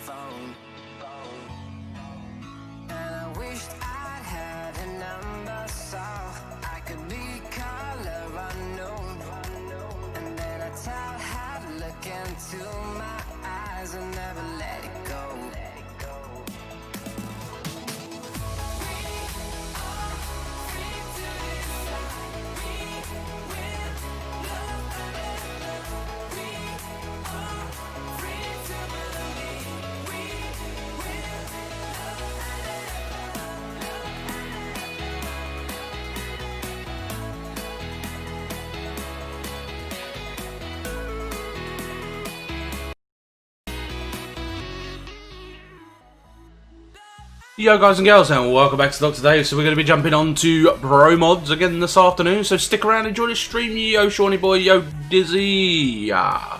phone. And I wished I had a number so I could be color unknown. And then I tell her to look into my eyes and never let it go. Yo guys and girls, and welcome back to Doctor Dave. So we're going to be jumping on to Bro Mods again this afternoon, so stick around and enjoy the stream. Yo Shawnee boy, yo Dizzy. Yahoo!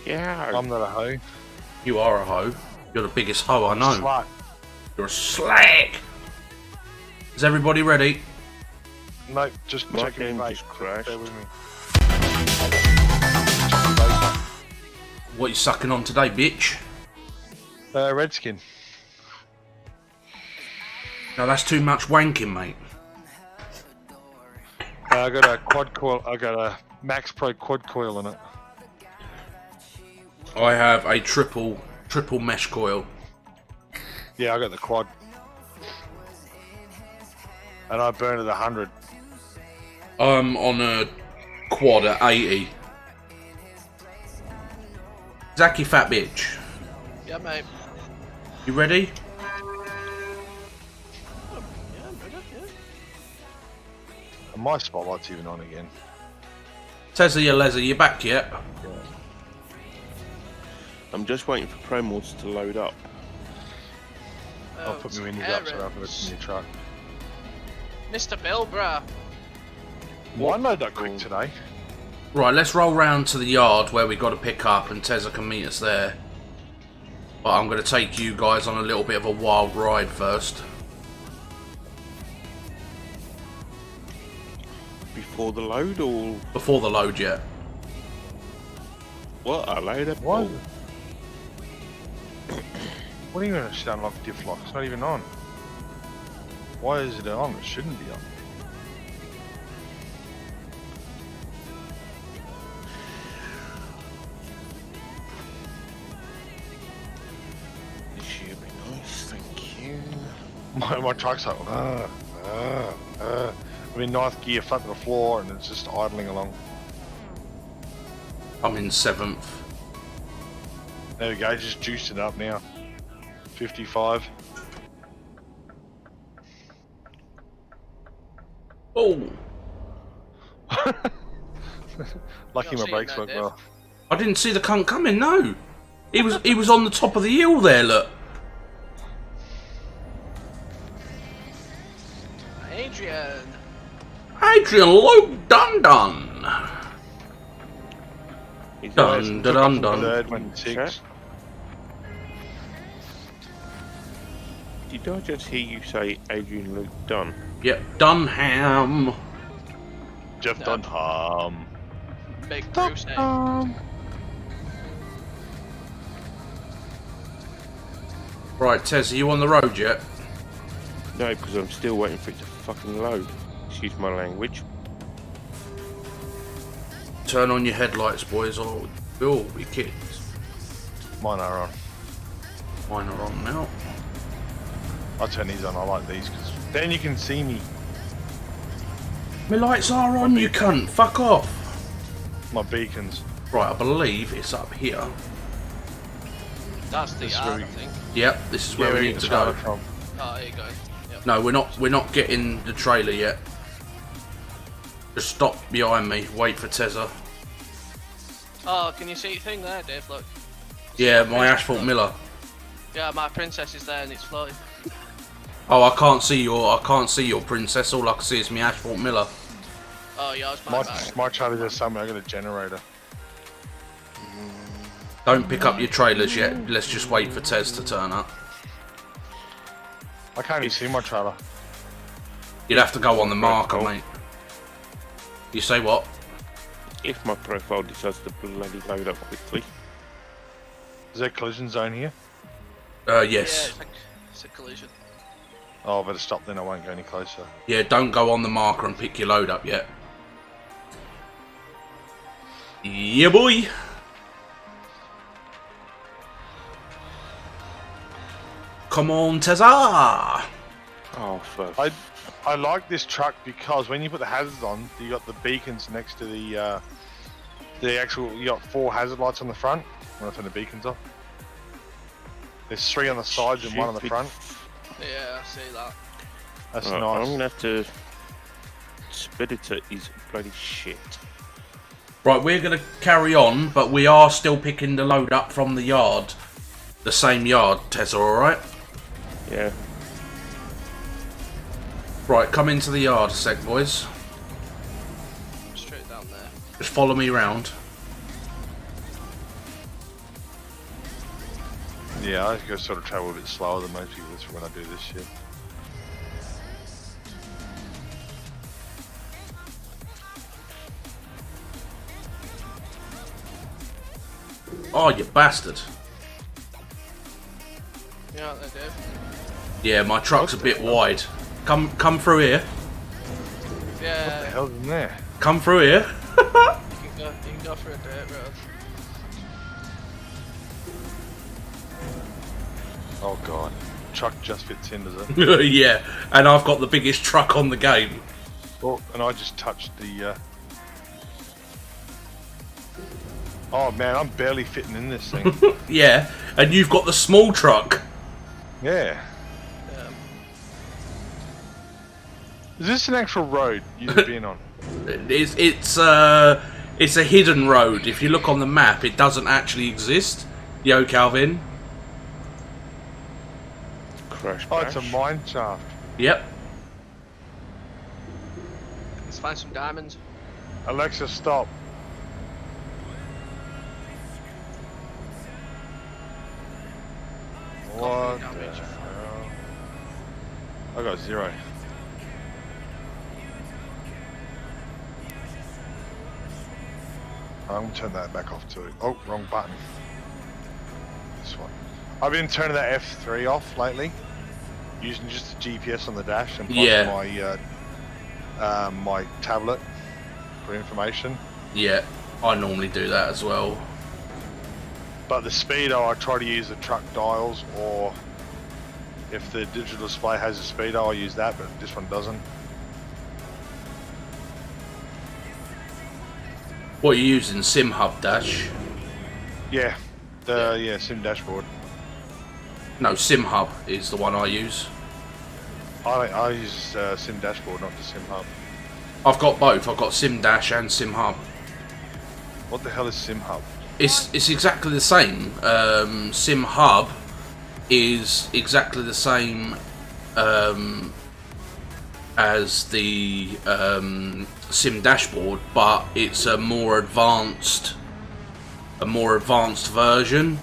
Yeah. I'm not a hoe. You are a hoe. You're the biggest hoe I know. Slut. You're a slag. Is everybody ready? Nope, just My checking game the just crashed. Bear with me. What you sucking on today, bitch? Redskin. No, that's too much wanking, mate. I got a quad coil. I got a Max Pro quad coil in it. I have a triple mesh coil. Yeah, I got the quad. And I burned at 100. I'm on a quad at 80. Zacky fat bitch. Yeah, mate. You ready? Yeah, I'm ready, yeah. And my spotlight's even on again. Tezza, you leather, you back yet? I'm just waiting for Pro Mods to load up. I'll put my windows up so I don't have to listen to your truck. Mr. Bill, bruh. Why not that quick today? Right, let's roll round to the yard where we got to pick up, and Tezza can meet us there. But I'm going to take you guys on a little bit of a wild ride first. Before the load or Before the load yet. what? A load up? What? What are you going to sound like diff lock? It's not even on. Why is it on? It shouldn't be on. This should be nice, thank you. My truck's like, I'm in ninth gear, flat to the floor, and it's just idling along. I'm in 7th. There we go, just juiced it up now. 55. Oh! Lucky my You're brakes seeing work that, well. I didn't see the cunt coming, no! He was on the top of the hill there, look. Adrian Luke Dun. Is Dun that- dun dun Third, dun. went six. Did I just hear you say Adrian Luke Dunn? Yep, Dunham. Jeff No. Dunham. Big Bruce name. Right, Tez, are you on the road yet? No, because I'm still waiting for it to fucking load. Excuse my language. Turn on your headlights, boys, or we'll be kids. Mine are on. Mine are on now. I'll turn these on, I like these, because then you can see me. My lights are on, you cunt. Fuck off. My beacons. Right, I believe it's up here. That's the This is yard, where I we- think. Yep, this is where we need to go. From. Oh, there you go. Yep. No, we're not getting the trailer yet. Just stop behind me. Wait for Tezza. Oh, can you see the thing there, Dave? Look. Yeah, my asphalt Miller. Yeah, my princess is there and it's floating. Oh, I can't see your princess. All I can see is my asphalt Miller. Oh, yours, my back. My trailer does something, I got a generator. Don't pick up your trailers yet. Let's just wait for Tez to turn up. I can't even see my trailer. You'd have to go on the marker, mate. You say what? If my profile decides to bloody load up quickly. Is there a collision zone here? Yeah, Yes. it's a collision. Oh, I better stop then, I won't go any closer. Yeah, don't go on the marker and pick your load up yet. Yeah, boy. Come on, Tezza. Oh, for I like this truck because when you put the hazards on, you got the beacons next to the actual. You got 4 hazard lights on the front. When I turn the beacons off, there's 3 on the sides and 1 on the front. Yeah, I see that. That's Right, nice. I'm gonna have to. Speditor is bloody shit. Right, we're going to carry on, but we are still picking the load up from the yard. The same yard, Tezza, alright? Yeah. Right, come into the yard a sec, boys. Straight down there. Just follow me round. Yeah, I go sort of travel a bit slower than most people when I do this shit. Oh, you bastard. Yeah, there, Dave. Yeah, my truck's a bit wide. Come through here. What the Yeah, hell's in there? Come through here. you can go through a dirt road. Oh god, truck just fits in, does it? Yeah, and I've got the biggest truck on the game. Oh, and I just touched the. Oh man, I'm barely fitting in this thing. Yeah, and you've got the small truck. Yeah. Is this an actual road you've been on? It's a hidden road. If you look on the map, it doesn't actually exist. Yo, Calvin. Crash. Oh, it's a bash. mine shaft. Yep. Let's find some diamonds. Alexa, stop. What the damage. hell? I got 0. I'm gonna turn that back off too. Oh, wrong button. This one. I've been turning that F3 off lately, using just the GPS on the dash and plus Yeah. my tablet for information. Yeah, I normally do that as well. But the speedo, I try to use the truck dials, or if the digital display has a speedo, I use that, but this one doesn't. What are you using? Sim Hub Dash? Yeah, sim dashboard. No, Sim Hub is the one I use. I use sim dashboard, not the sim hub. I've got both. I've got Sim Dash and Sim Hub. What the hell is sim hub? It's exactly the same. Sim Hub is exactly the same as the Sim Dashboard, but it's a more advanced version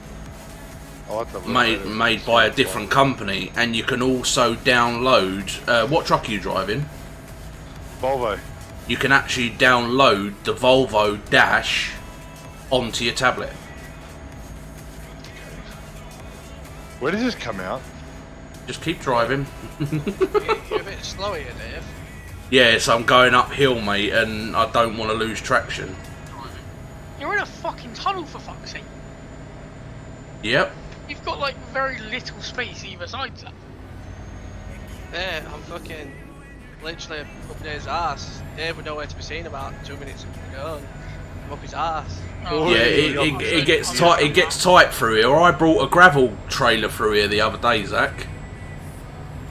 I'll have to have a look at it. made by a different company, and you can also download. What truck are you driving? Volvo. You can actually download the Volvo Dash onto your tablet. Where does this come out? Just keep driving. You're a bit slow here, Dave. Yes, I'm going uphill, mate, and I don't want to lose traction. You're in a fucking tunnel for fuck's sake. Yep. You've got like very little space either side of that. Yeah, I'm fucking literally up near his ass. Dave would nowhere to be seen about 2 minutes ago. I'm up his ass. Oh, Yeah, it gets tight. It gets tight through here. I brought a gravel trailer through here the other day, Zach.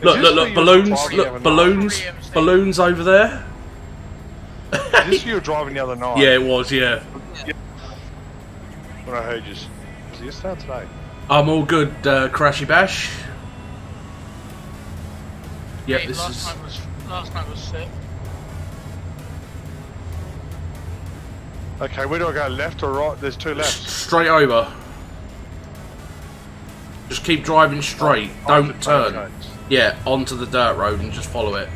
Look, this look, where look! you Balloons! were driving Look, the other balloons! night? Balloons over there. Is this you were driving the other night? Yeah, it was. Yeah. When I heard you. Was it yesterday or today? I'm all good, Crashy Bash. Yep, Hey, this last is. night was sick. Okay, where do I go? Left or right? There's 2 lefts. Straight over. Just keep driving straight. Don't Onto turn. pancakes. Yeah, onto the dirt road and just follow it.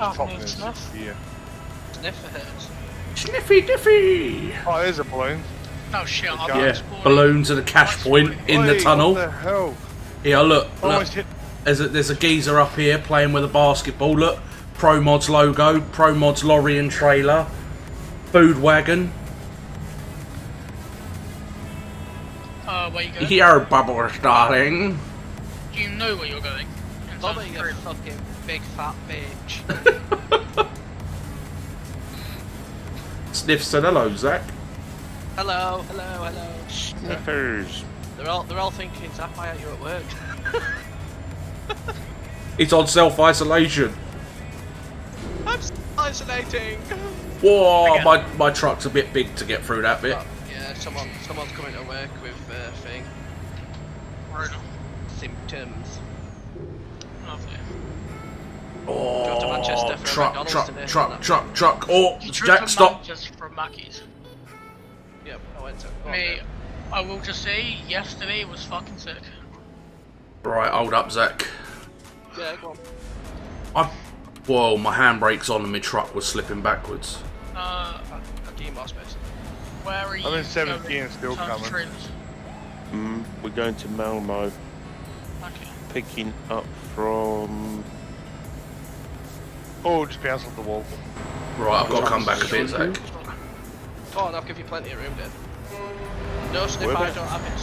I just popped in Afternoon his snuff. gear. Sniffer hurts. Sniffy Diffy! Oh, there's a balloon. Oh shit, I've Yeah, Yeah, just bought it. balloons at a cash point in the Oi, tunnel. What the hell? Here, look. Almost hit. There's a geezer up here playing with a basketball. Look, Pro Mods logo, Pro Mods lorry and trailer, food wagon. Where you going? Your bubble is starting. Do you know where you're going? In Bobby, terms of you route? fucking big fat bitch. Sniff said hello, Zach. Hello, hello, hello. Sniffers. They're all thinking, Zach, why aren't you at work? It's on self-isolation. I'm isolating. Whoa, my truck's a bit big to get through that bit. Oh, yeah, someone's coming to work with thing Right. symptoms. Lovely. Go to Manchester for a Truck, McDonald's today, truck. Oh, You took Jack, the stop. Just from Mackey's. Yep, I went to. go on Me, then. I will just say, yesterday was fucking sick. Right, hold up, Zach. Yeah, go on. Whoa, my handbrake's on and my truck was slipping backwards. Uh, A game boss space. where are you? I'm in 7th going? gear and still Tons of coming. trailers. We're going to Malmo, Okay. picking up from. Oh, just bounced off the wall. Right, I've got to come back a bit, Zach. Go on, I'll give you plenty of room then. No sniff, Where I about- don't have it.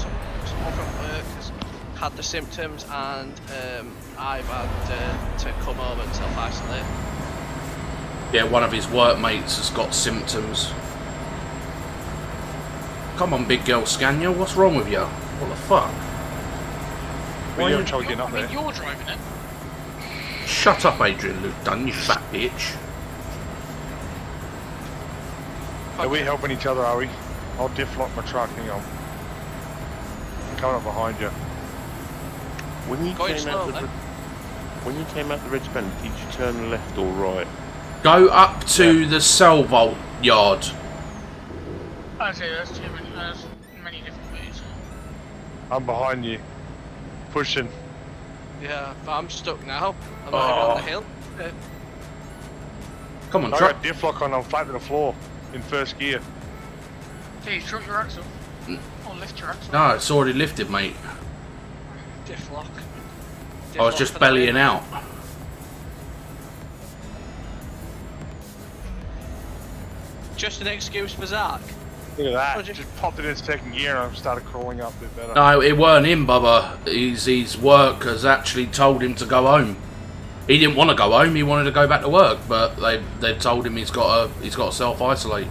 Someone from work has had the symptoms, and I've had to come home and self-isolate. Yeah, one of his workmates has got symptoms. Come on, big girl Scania, what's wrong with you? What the fuck? But you're in trouble getting I up mean, there. you're driving it. Shut up, Adrian Luke Dunn, you fat bitch. Are we helping each other, are we? I'll diff lock my truck, hang on. I'm coming up behind you. When you Going came slow, out the then. when you came out the red bend, did you turn left or right? Go up to the cell vault yard. I'd say there's many different ways. I'm behind you. Pushing. Yeah, but I'm stuck now. I'm not even on the hill. Come on, I truck. got diff lock on, I'm flat to the floor in 1st gear. Please drop your axle. Or lift your axle. No, it's already lifted, mate. Diff lock. I was just bellying out. Just an excuse for Zach. Look at that. What'd you- Just popped it in 2nd gear and I started crawling up a bit better. No, it weren't him, Bubba. His work has actually told him to go home. He didn't want to go home. He wanted to go back to work, but they've told him he's got to self-isolate.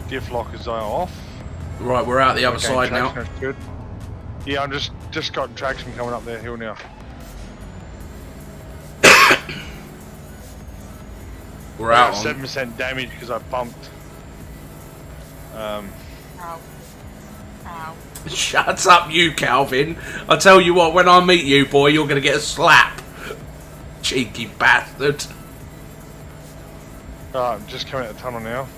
Diff lock is off. Right, we're out the other Okay, side traction now. is good. Yeah, I'm just got traction coming up that hill now. We're I out got on. 7% damage because I bumped. Ow. Ow. Shut up, you Calvin. I tell you what, when I meet you, boy, you're going to get a slap. Cheeky bastard. Alright, I'm just coming out the tunnel now.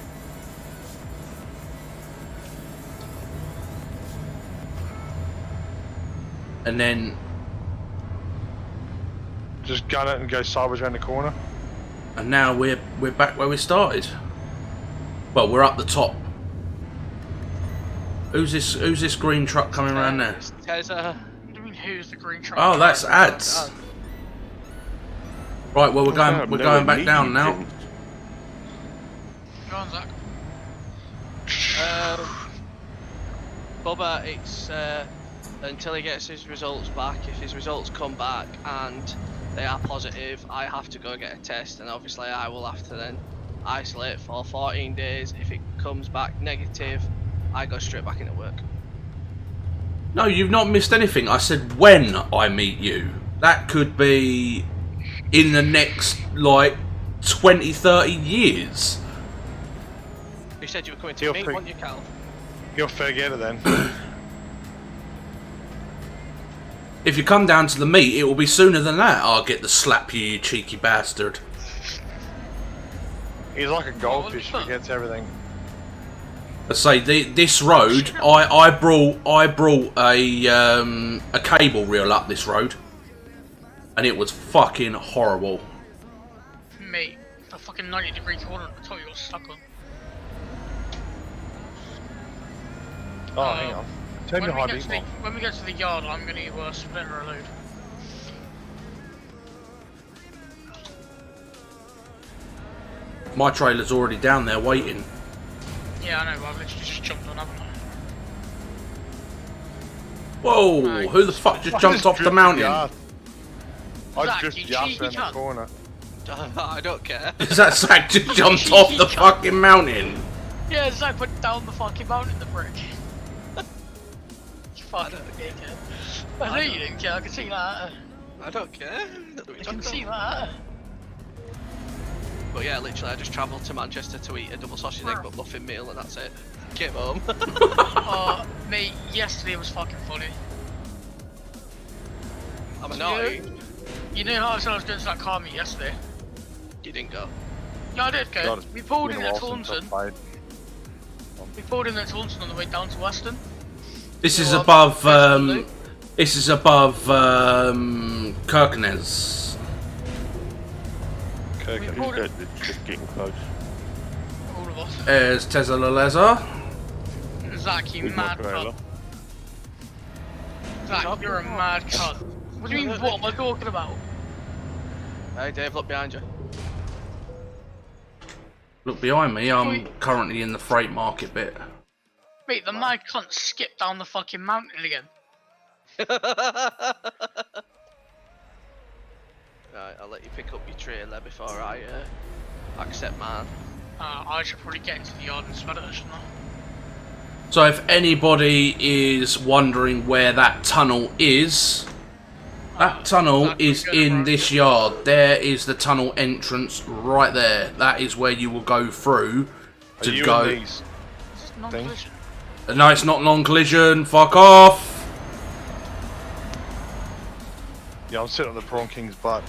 And then, Just gun it and go sideways around the corner. and now we're back where we started. Well, we're up the top. Who's this green truck coming around there? Teza. What do you mean, who's the green truck? Oh, that's ads. Right, well we're going back down now. Go on, Zach. Bubba, it's until he gets his results back. If his results come back and they are positive, I have to go get a test, and obviously I will have to then isolate for 14 days. If it comes back negative, I go straight back into work. No, you've not missed anything. I said when I meet you. That could be in the next, like, 20, 30 years. You said you were coming to Feel meet, free. weren't you, Cal? You'll forget it then. If you come down to the meet, it will be sooner than that. I'll get the slap you, you cheeky bastard. He's like a goldfish, forgets everything. I say this road. I brought a cable reel up this road, and it was fucking horrible. Mate, the fucking 90-degree corner I told you got stuck on. Oh, hang on. Turn your high beam off. When we get to the yard, I'm going to split her a load. My trailer's already down there waiting. Yeah, I know, but I've literally just jumped on, haven't I? Whoa! Right. Who the fuck just jumped off the mountain? I Zach, just you jumped cheeky in the cunt. corner. I don't care. Is that Zach just jumped off the fucking mountain? Yeah, Zach went down the fucking mountain, the brick. You fucking dickhead. I know you didn't care, I can see that. I don't care. I can see that. But yeah, literally, I just travelled to Manchester to eat a double sausage egg McMuffin meal, and that's it. Came home. Oh, mate, yesterday was fucking funny. I'm annoyed. You know how I said I was going to that car meet yesterday? You didn't go. Yeah, I did go. God, We pulled in been a at while since I've Taunton. played. We pulled in at Taunton on the way down to Weston. This is Well, above. definitely. This is above Kirkenes. Okay, We pulled in, They're just getting close. all of us. There's Tesla Leza. Zach, you With my mad trailer. cunt. Zach, you're a mad cunt. What do you mean, what am I talking about? Hey, Dave, look behind you. Look behind me. I'm currently in the freight market bit. Mate, the mad cunt skipped down the fucking mountain again. Right, I'll let you pick up your trailer before I accept mine. I should probably get into the yard and smell it, shouldn't I? So if anybody is wondering where that tunnel is, that tunnel is in this yard. There is the tunnel entrance right there. That is where you will go through Are to you go. in these? It's just non-collision. No, it's not non-collision. Fuck off. Yeah, I'm sitting on the Prawn King's butt.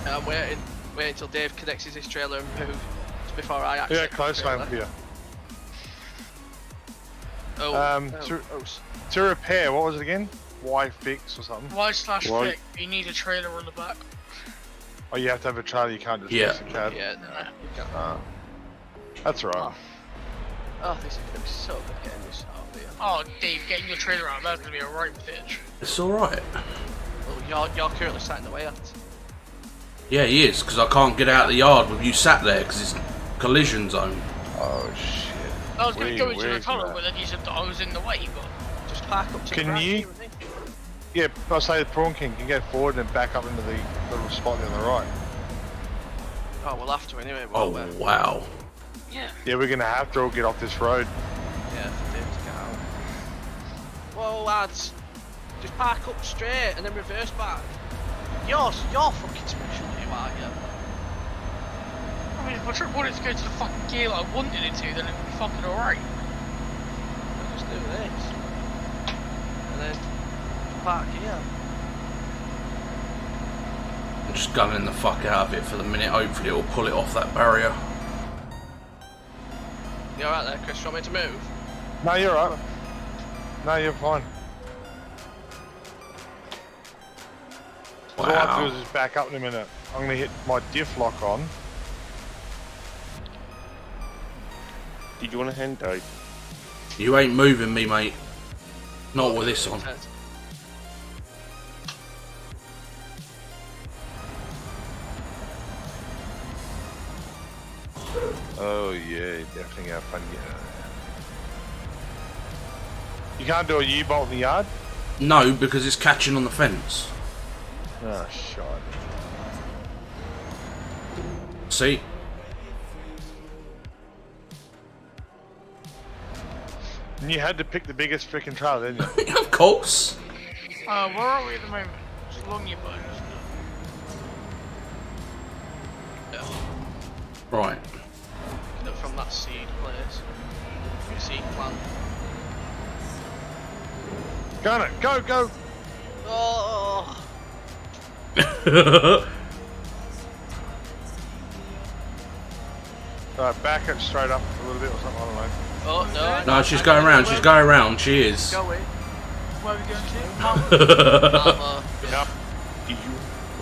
I'm waiting until Dave connects his trailer and moves before I accept Yeah, close the home trailer. for you. Oh, To repair, what was it again? Y fix or something? Y/fix, Why? you need a trailer on the back. Oh, you have to have a trailer. You can't just Yeah. fix the cab. yeah, no, you can't. That's right. Oh, this is gonna be so good getting this out of here. Oh, Dave, getting your trailer out, that's gonna be a right bitch. It's all right. Well, you're currently sat in the way at. Yeah, he is, because I can't get out of the yard with you sat there because it's collision zone. Oh shit. I was gonna go into the Where's tunnel, that? but then you said that I was in the way, but... Just park up to Can the right you- here with me. Yeah, I'll say the Prawn King can go forward and back up into the little spot on the right. Oh, we'll have to anyway, Oh, won't we? wow. Yeah. Yeah, we're gonna have to all get off this road. Yeah, for Dave to get out. Whoa, lads. Just park up straight and then reverse back. You're fucking special, you are, yeah. I mean, if my truck wanted to go to the fucking gear that I wanted it to, then it'd be fucking alright. Just do this. And then park here. I'm just gunning the fuck out of it for the minute. Hopefully it'll pull it off that barrier. You alright there, Chris? You want me to move? No, you're right. No, you're fine. All I have to do is just back up in a minute. I'm gonna hit my diff lock on. Did you want a hand, Dave? You ain't moving me, mate. Not with this on. Oh yeah, definitely have fun. Yeah. You can't do a U-bolt in the yard? No, because it's catching on the fence. Oh, shite. See? And you had to pick the biggest freaking trailer, didn't you? Of course. Where are we at the moment? Just along your boat, isn't it? Right. Look from that seed place. Your seed plant. Go on it, go, go! Oh! Right, back it straight up a little bit or something, I don't know. Oh, no. No, she's going round. She's going round. She is. Go in. Where are we going to? Armour. Yep. Did you?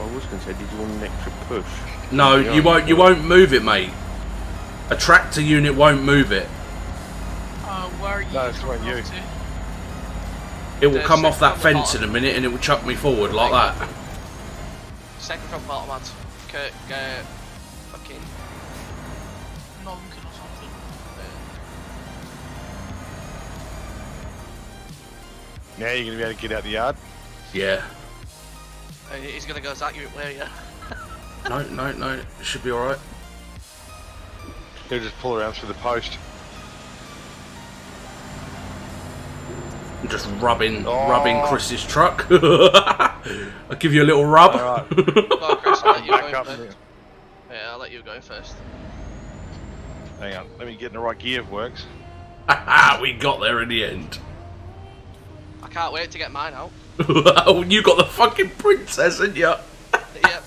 I was going to say, did you want an extra push? No, you won't. You won't move it, mate. A tractor unit won't move it. Where are you? No, it's not you. to? It will There's come off that second from the fence in a minute, and it will chuck me forward like that. Second from bottom, lads. Kirk, fucking. Nonken or something. Now you're gonna be able to get out the yard. Yeah. He's gonna go, is that you? Where are you? No. It should be all right. He'll just pull around through the post. I'm just rubbing Oh. Chris's truck. I'll give you a little rub. Alright. Go on, Chris, I'll let you Back go up. first. Yeah, I'll let you go first. Hang on, let me get in the right gear if it works. We got there in the end. I can't wait to get mine out. Oh, you got the fucking princess, didn't you? Yep.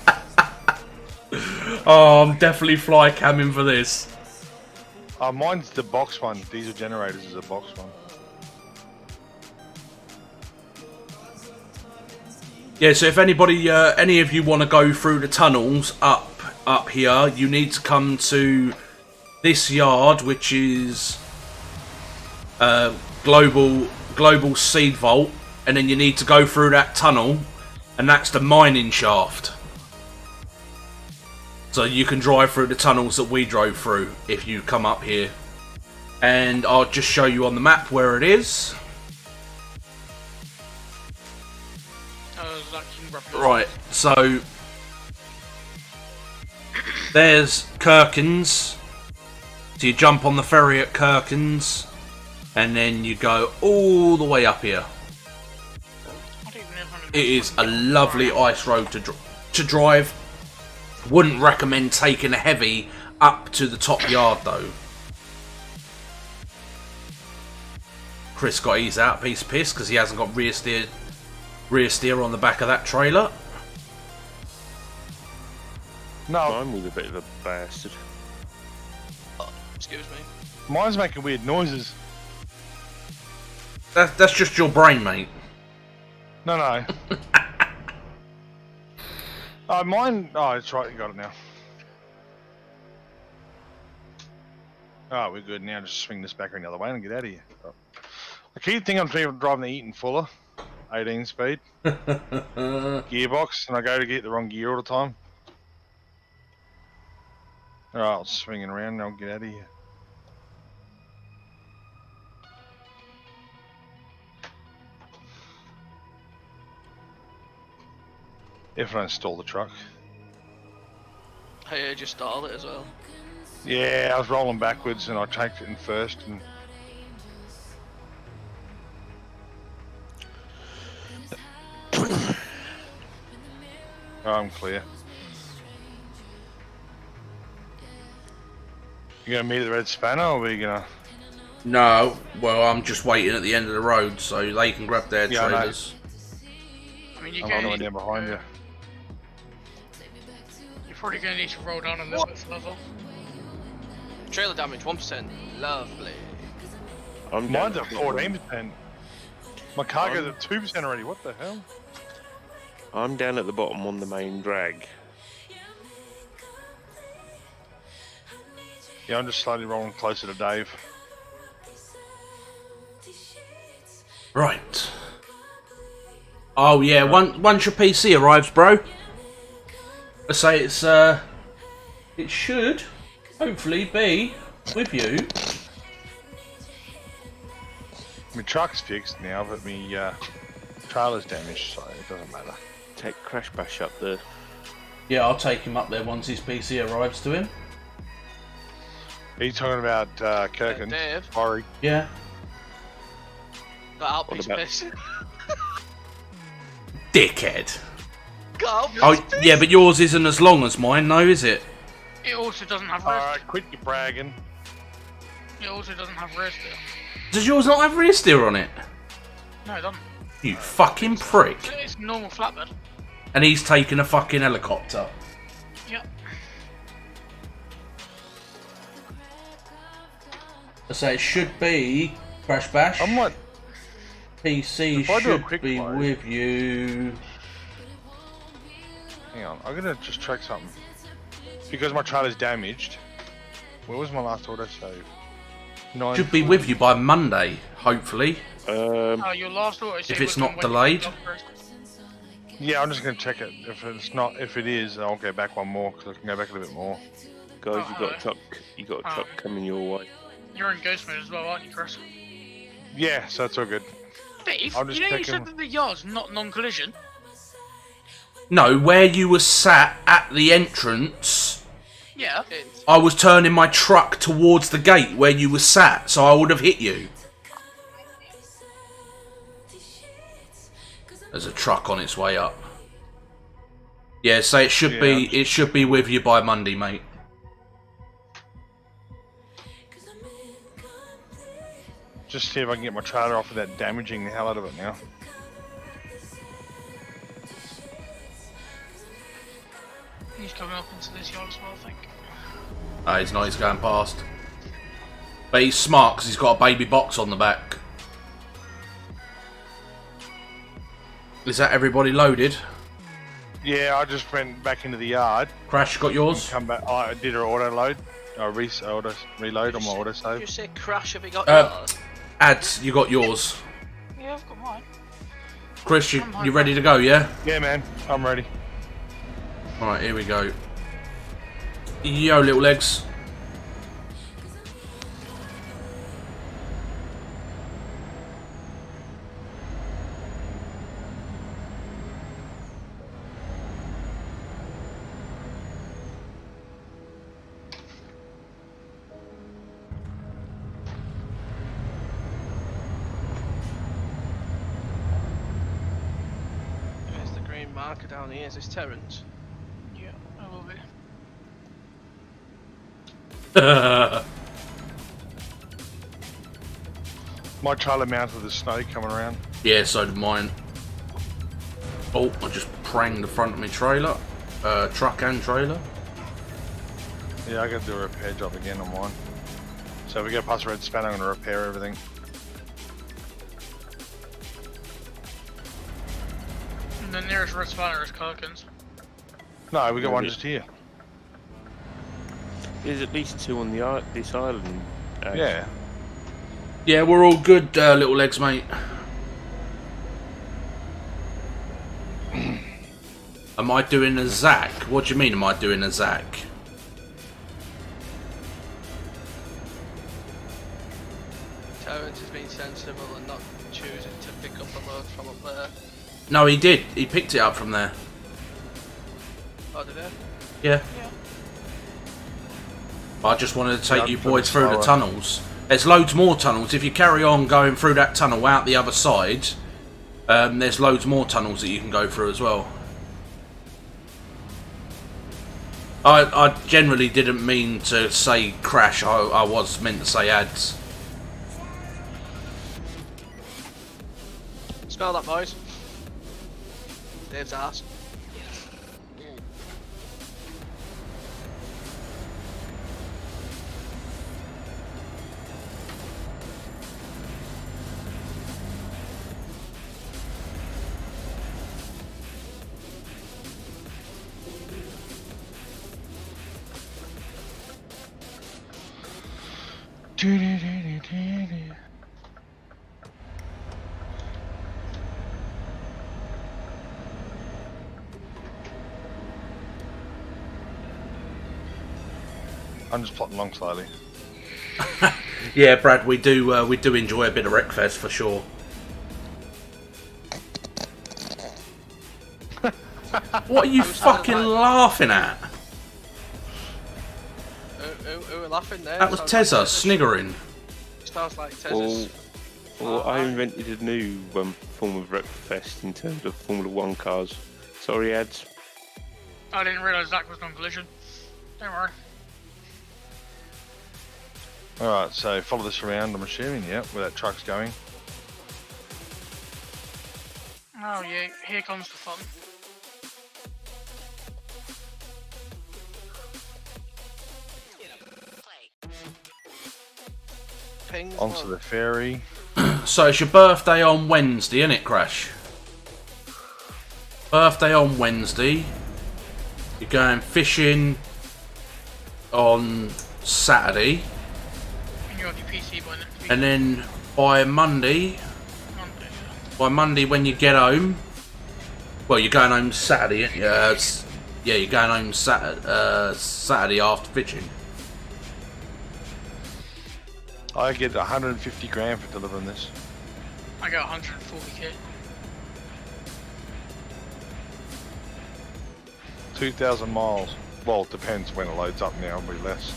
Oh, I'm definitely fly camming for this. Mine's the box one. Diesel generators is a box one. Yeah, so if anybody, any of you want to go through the tunnels up here, you need to come to this yard, which is global seed vault, and then you need to go through that tunnel, and that's the mining shaft. So you can drive through the tunnels that we drove through if you come up here, and I'll just show you on the map where it is. Right, so there's Kirkins. So you jump on the ferry at Kirkins, and then you go all the way up here. It is a lovely ice road to drive. Wouldn't recommend taking a heavy up to the top yard though. Chris got ease out, piece of piss, because he hasn't got rear steer on the back of that trailer. No, Mine was a bit of a bastard. Excuse me. mine's making weird noises. That's just your brain, mate. No. Mine. Oh, that's right. You got it now. Oh, we're good now. Just swing this back around the other way and get out of here. Oh. I keep thinking I'm driving the Eaton Fuller, 18 speed gearbox, and I go to get the wrong gear all the time. All right, I'll swing it around and I'll get out of here. If I don't stall the truck. Hey, just stalled it as well. Yeah, I was rolling backwards and I checked it in first and oh, I'm clear. You gonna meet at the Red Spanner or are we gonna? No, well, I'm just waiting at the end of the road so they can grab their Yeah, I know. trailers. I mean, I'm on down behind you. You're probably going to need to roll down a little bit further. Trailer damage 1%. Lovely. I'm Mine's down at 14%. My cargo's at 2% already. What the hell? I'm down at the bottom on the main drag. Yeah, I'm just slowly rolling closer to Dave. Right. Oh yeah, once your PC arrives, bro. I say it's it should hopefully be with you. My truck's fixed now, but my trailer's damaged, so it doesn't matter. Take Crash Bash up there. Yeah, I'll take him up there once his PC arrives to him. Are you talking about Kirkin? Dave. Sorry. Yeah. Got out, What piece about- of piss. Dickhead. Got out, piece Oh of piss. yeah, but yours isn't as long as mine, though, is it? It also doesn't have rear Alright, quit your bragging. steer. It also doesn't have rear steer. Does yours not have rear steer on it? No, it doesn't. You fucking prick. It's normal flatbed. And he's taking a fucking helicopter. Yep. I say it should be Crash Bash. I'm like, PC If I do a should quick be load- with you. hang on, I'm gonna just track something. because my trailer's damaged. Where was my last auto save? Should be with you by Monday, hopefully. Oh, your last auto save If it's was not when you delayed. got first. Yeah, I'm just gonna check it. If it's not, if it is, I'll go back one more because I can go back a little bit more. Guys, Oh, you got hello. a truck. You got a truck coming your way. You're in ghost mode as well, aren't you, Chris? Yeah, so that's all good. Dave, I'm just you know you checking. said that the yard's not non-collision. No, where you were sat at the entrance, Yeah. It's, I was turning my truck towards the gate where you were sat, so I would have hit you. There's a truck on its way up. Yeah, so it should be with you by Monday, mate. Just see if I can get my trailer off without damaging the hell out of it now. He's coming up into this yard as well, I think. He's not, he's going past. But he's smart because he's got a baby box on the back. Is that everybody loaded? Yeah, I just went back into the yard. Crash, got yours? Come back. I did an auto load. Reload on my auto did save. you say crash? Have you got Uh, yours? Ads, you got yours. Yeah, I've got mine. Chris, you ready to go, yeah? Yeah, man, I'm ready. Alright, here we go. Yo, little legs. There's the green marker down here. Is this Terrence? Yeah, I will be. My trailer mounted the snow coming around. Yeah, so did mine. Oh, I just pranged the front of my trailer. Truck and trailer. Yeah, I gotta do a repair job again on mine. So if we go past Red Span, I'm gonna repair everything. And the nearest red spanner is Kirkins. No, we got one Maybe. just here. There's at least two on the this island. Yeah. Yeah, we're all good, little legs, mate. Am I doing a Zac? What do you mean, am I doing a Zac? Terrence has been sensible and not choosing to pick up a load from up there. No, he did. He picked it up from there. Oh, did he? Yeah. Yeah. I just wanted to take Yeah, you I'm boys feeling through the slower. tunnels. There's loads more tunnels. If you carry on going through that tunnel out the other side, there's loads more tunnels that you can go through as well. I generally didn't mean to say crash. I was meant to say ads. Smell that, boys. Dave's ass. I'm just plotting along slowly. Yeah, Brad, we do enjoy a bit of Wreckfest for sure. What are you fucking laughing at? Who are laughing there? That was Sounds like Tezza sniggering. Sounds like Well, Tezza's. I invented a new form of Wreckfest in terms of Formula 1 cars. Sorry, ads. I didn't realise Zach was non-collision. Don't worry. Alright, so follow this around, I'm assuming, yeah, where that truck's going. Oh yeah, here comes the fun. Pings Onto one. the ferry. So it's your birthday on Wednesday, innit, Crash? Birthday on Wednesday. You're going fishing on Saturday, And you're on your PC by next week. and then by Monday, when you get home, well, you're going home Saturday, aren't you? Yeah, you're going home Saturday after fishing. I get 150 grand for delivering this. I got 140k. 2,000 miles. Well, it depends when it loads up now, it'll be less.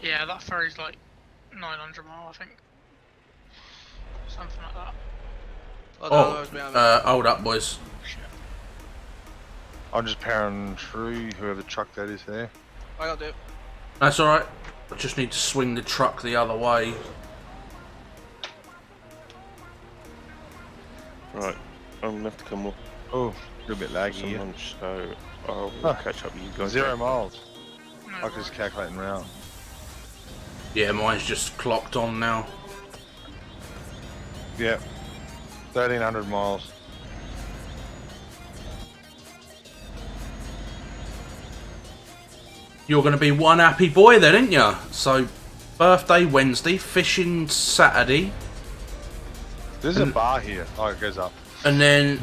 Yeah, that ferry's like 900 mile, I think. Something like that. Hold up, boys. Shit. I'm just powering through whoever truck that is there. I gotta do it. That's alright. I just need to swing the truck the other way. Right, I'm gonna have to come up Oh, a little bit laggy some here. lunch, so I'll catch up with you guys. 0 miles. No I can just worries. calculate in round. Yeah, mine's just clocked on now. Yeah. 1,300 miles. You're going to be one happy boy then, ain't you? So, birthday Wednesday, fishing Saturday, There's a bar here. Oh, it goes up. and then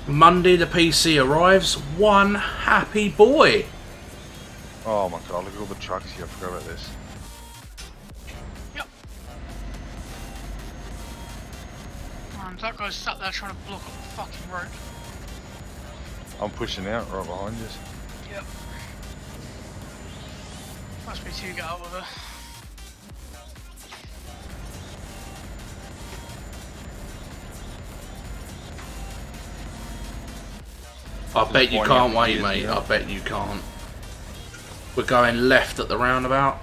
Monday the PC arrives. One happy boy. Oh my god, look at all the trucks here. I forgot about this. Yep. And that guy's sat there trying to block up the fucking road. I'm pushing out right behind you. Yep. Must be to get out of there. I bet you One can't happy wait, is, mate. yeah. I bet you can't. We're going left at the roundabout.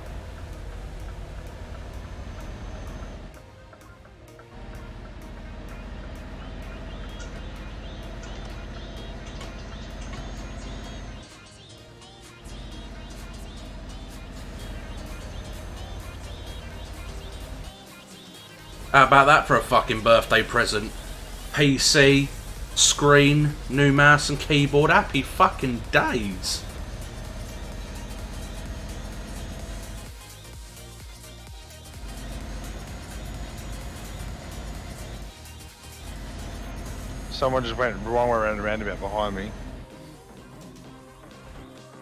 How about that for a fucking birthday present? PC, screen, new mouse and keyboard. Happy fucking days. Someone just went wrong way around the roundabout behind me.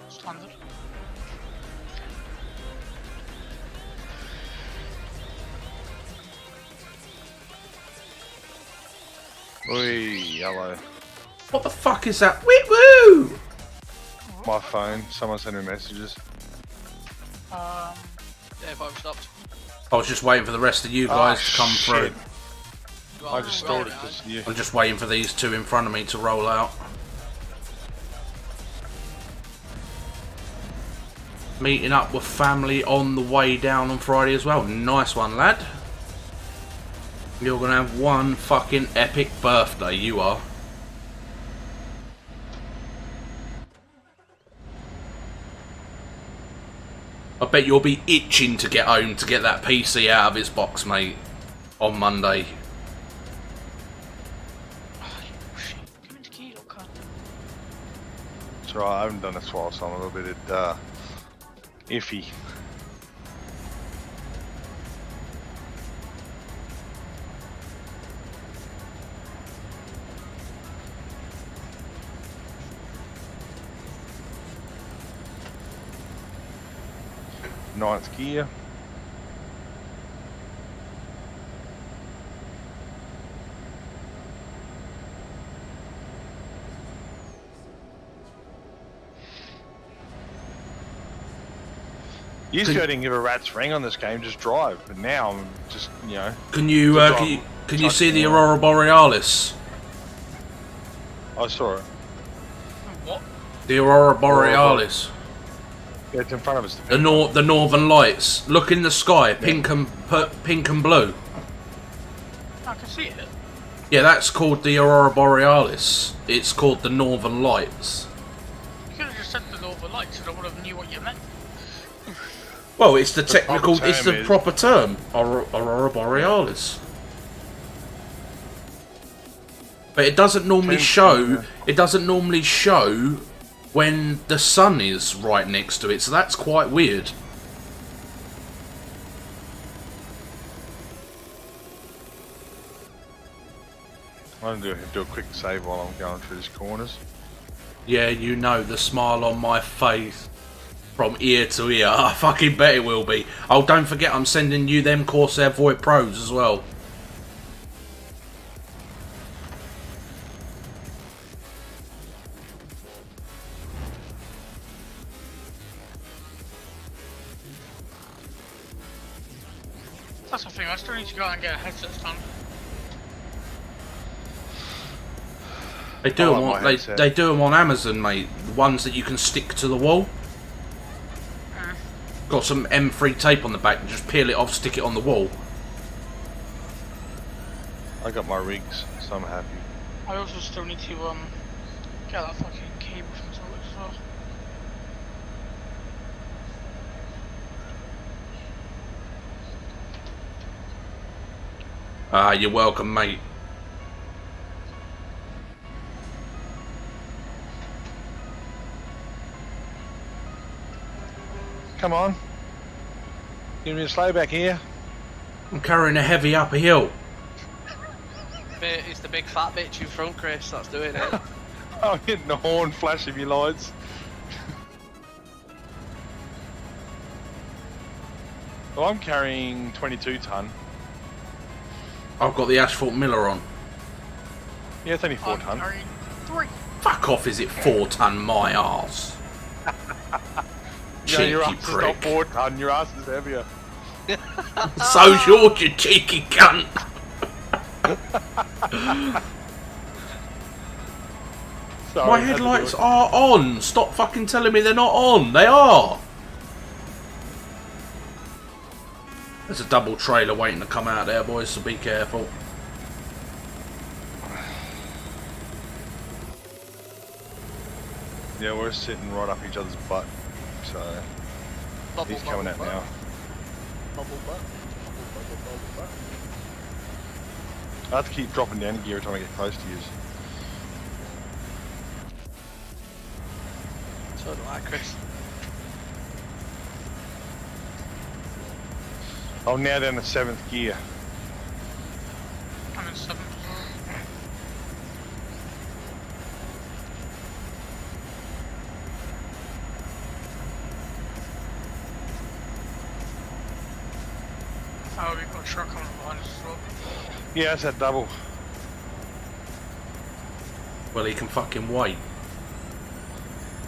Standard. Oi, yellow. What the fuck is that? Wee woo! My phone. Someone sent me messages. Yeah, I've stopped. I was just waiting for the rest of you guys to come shit. through. I just thought it was you. I'm just waiting for these two in front of me to roll out. Meeting up with family on the way down on Friday as well. Nice one, lad. You're gonna have one fucking epic birthday, you are. I bet you'll be itching to get home to get that PC out of its box, mate, on Monday. Oh, you shit. Come into key, little cunt. That's right, I haven't done this while, so I'm a little bit iffy. Ninth gear. Used to go and give a rat's ring on this game, just drive. But now I'm just, you know. Can you Good can job. you see the Touching Aurora Borealis? I saw it. What? The Aurora Borealis. Yeah, it's in front of us. The Northern Lights. Look in the sky, pink and blue. I can see it. Yeah, that's called the Aurora Borealis. It's called the Northern Lights. You could have just said the Northern Lights and I would have knew what you meant. Well, it's the technical, proper it's the term is- proper term, Aurora Borealis. But it doesn't normally Depends, show. yeah. It doesn't normally show when the sun is right next to it, so that's quite weird. I'm going to do a quick save while I'm going through these corners. Yeah, you know, the smile on my face from ear to ear. I fucking bet it will be. Oh, don't forget I'm sending you them Corsair Void Pros as well. That's the thing, I still need to go out and get a headset stand. They do I them like on, my headset. they do them on Amazon, mate. The ones that you can stick to the wall. Got some M3 tape on the back, just peel it off, stick it on the wall. I got my rigs, so I'm happy. I also still need to get that fucking cable from toilet as well. Ah, you're welcome, mate. Come on. Give me a slow back here. I'm carrying a heavy up a hill. It's the big fat bitch in front, Chris, that's doing it. I'm hitting the horn, flashing me lights. Well, I'm carrying 22 ton. I've got the asphalt miller on. Yeah, it's only 4 I'm ton. carrying 3. Fuck off, is it 4 ton my arse? Yeah, your Cheeky ass is not prick. 4 ton, your ass is heavier. So's yours, you cheeky cunt. Sorry, My I had to do headlights it. are on. Stop fucking telling me they're not on. They are. There's a double trailer waiting to come out there, boys, so be careful. Yeah, we're sitting right up each other's butt, so Bubble, he's coming out bubble, now. Bubble butt. Bubble, bubble, bubble, butt. I have to keep dropping down gear every time I get close to you. So do I, Chris. I'm now down to 7th gear. I'm in 7th as well. Oh, we've got a truck coming behind us as well. Yeah, that's that double. Well, he can fucking wait.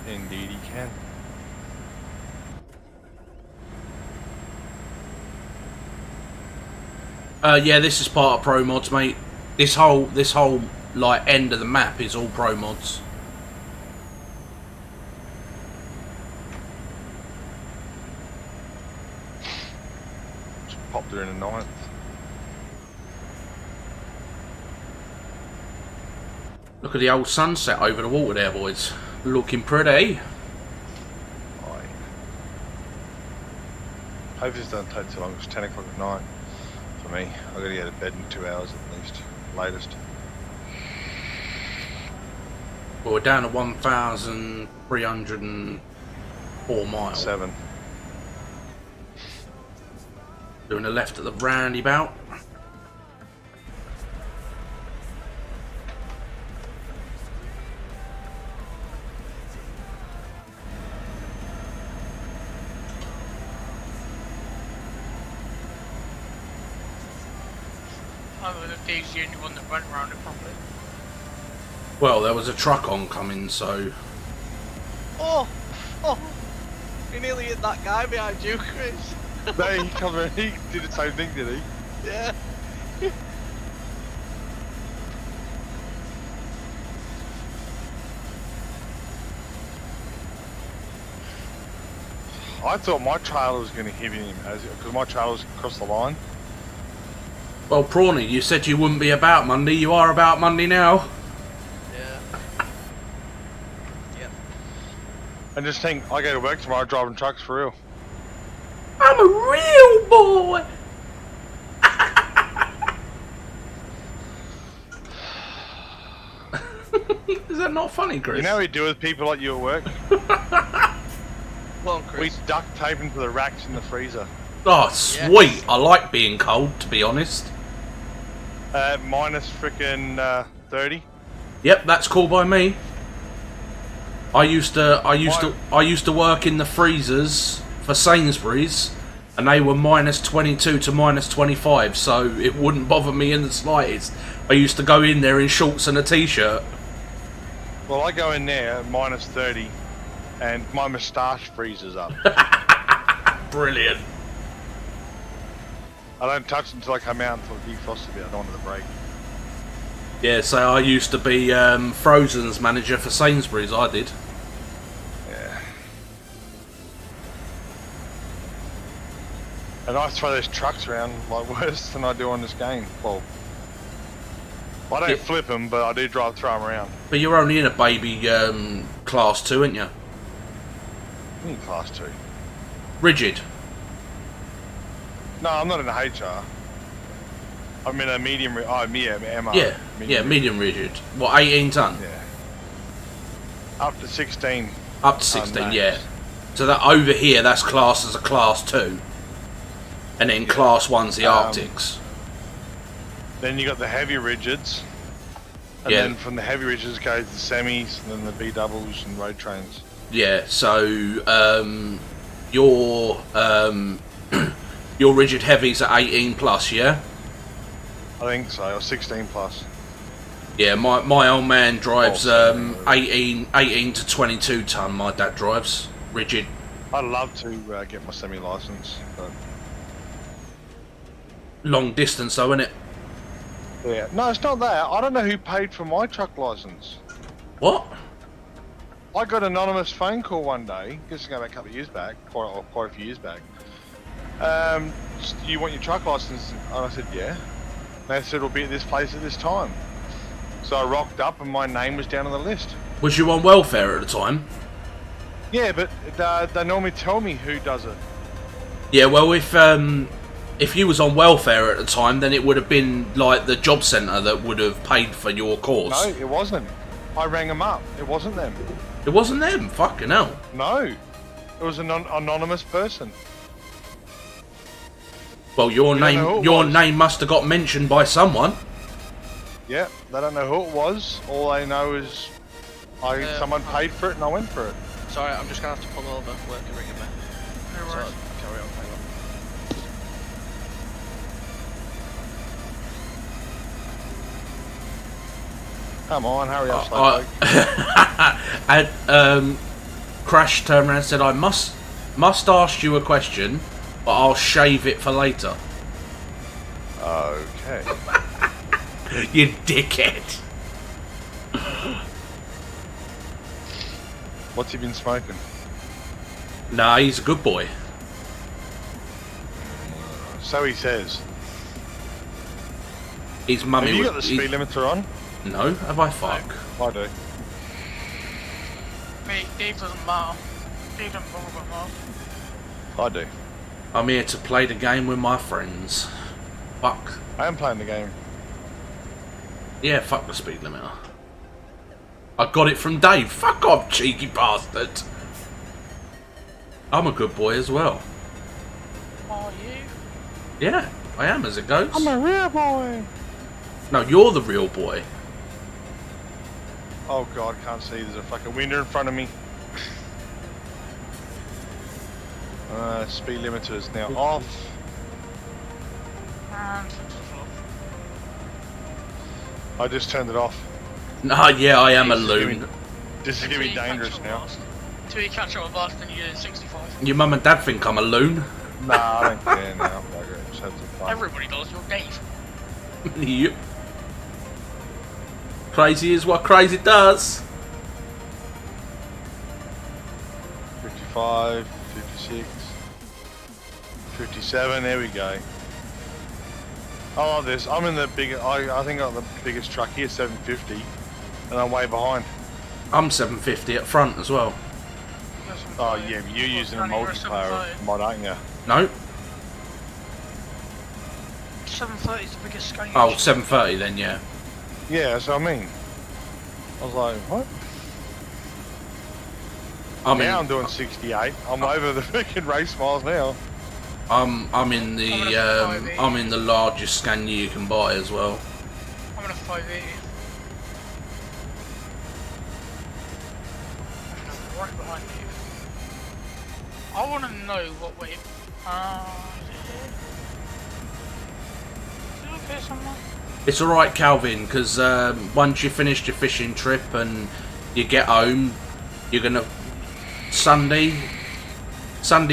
Indeed he can. Yeah, this is part of Pro Mods, mate. This whole like end of the map is all Pro Mods. Just popped her in a 9th. Look at the old sunset over the water there, boys. Looking pretty. Aye. Hope this doesn't take too long. It's 10 o'clock at night for me. I've got to get to bed in 2 hours at least, latest. Well, we're down to 1,304 miles. 7. Doing a left at the roundabout. I don't know if Dave's the only one that went around it properly. Well, there was a truck oncoming, so Oh! Oh! You nearly hit that guy behind you, Chris. No, he did the same thing, did he? Yeah. I thought my trailer was going to hit him because my trailer's across the line. well, Prawny, you said you wouldn't be about Monday. You are about Monday now. Yeah. Yep. And just think, I go to work tomorrow driving trucks for real. I'm a real boy. Is that that not funny, Chris? You know what we do with people like you at work? Go on, We Chris. duct tape into the racks in the freezer. Oh, sweet. I like being cold, to be honest. Minus frickin' 30. Yep, that's cool by me. I used to work in the freezers for Sainsbury's, and they were minus 22 to minus 25, so it wouldn't bother me in the slightest. I used to go in there in shorts and a t-shirt. Well, I go in there at minus 30, and my moustache freezes up. Brilliant. I don't touch it until I come out until it defrosts a bit. I don't want it to break. Yeah, so I used to be Frozen's manager for Sainsbury's, I did. Yeah. And I throw those trucks around like worse than I do on this game. Well, I don't flip them, but I do throw them around. But you're only in a baby class 2, aren't you? I need class 2. Rigid. No, I'm not in a HR. I'm in a medium. MR. Yeah, medium rigid. What, 18 ton? Yeah. Up to 16. Up to 16, max. yeah. So that over here, that's classed as a class 2. And then class 1's the Arctics. Then you got the heavy rigids. And Yeah. then from the heavy rigids goes the semis, and then the B doubles and road trains. Yeah, so your your rigid heavies are 18 plus, yeah? I think so, or 16 plus. Yeah, my old man drives Oh, 18 to 22 ton. My dad drives rigid. I'd love to get my semi license, but Long distance though, isn't it? yeah. No, it's not that. I don't know who paid for my truck license. What? I got an anonymous phone call one day, just going back a couple of years back, quite a few years back. You want your truck license? And I said, yeah. And they said it'll be at this place at this time. So I rocked up and my name was down on the list. Was you on welfare at the time? Yeah, but they normally tell me who does it. Yeah, well, if you was on welfare at the time, then it would have been like the job centre that would have paid for your course. No, it wasn't. I rang them up. It wasn't them. It wasn't them. Fucking hell. No, it was an anonymous person. Well, your We don't know who it your was. name must have got mentioned by someone. Yeah, they don't know who it was. All they know is someone paid for it and I went for it. Sorry, I'm just gonna have to pull over. Work and ring a bell. No So, worries. carry on, hang on. Come on, hurry up, slowpoke. And Crash turned around and said, "I must ask you a question, but I'll shave it for later." Okay. You dickhead. What's he been smoking? Nah, he's a good boy. So he says. His mummy Have you was. got the speed limiter on? No, have I? Fuck. I do. Mate, Dave doesn't matter. Dave doesn't bother about that. I do. I'm here to play the game with my friends. Fuck. I am playing the game. Yeah, fuck the speed limiter. I got it from Dave. Fuck off, cheeky bastard. I'm a good boy as well. Are you? Yeah, I am as it goes. I'm a real boy. No, you're the real boy. Oh god, can't see. There's a fucking window in front of me. Speed limiter is now off. And I just turned it off. Nah, yeah, I am a This is loon. getting- This is getting dangerous now. Until you catch up with us, then you're doing 65. Your mum and dad think I'm a loon. Nah, I don't care now. I'm bugger it. Just have some fun. Everybody does, you're Dave. Yep. Crazy is what crazy does. 55, 56, 57, there we go. I love this. I'm in the big. I think I got the biggest truck here, 750, and I'm way behind. I'm 750 at front as well. Oh yeah, but you're using a multiplayer mod, aren't you? No? 730 is the biggest scale. Oh, 730 then, yeah. Yeah, that's what I mean. I was like, what? Now I'm doing 68. I'm over the freaking race miles now. I'm in the largest Scania you can buy as well. I'm gonna 580. I'm right behind you. I want to know what way. Is it okay somewhere? It's alright, Calvin, because once you finished your fishing trip and you get home, you're gonna Sunday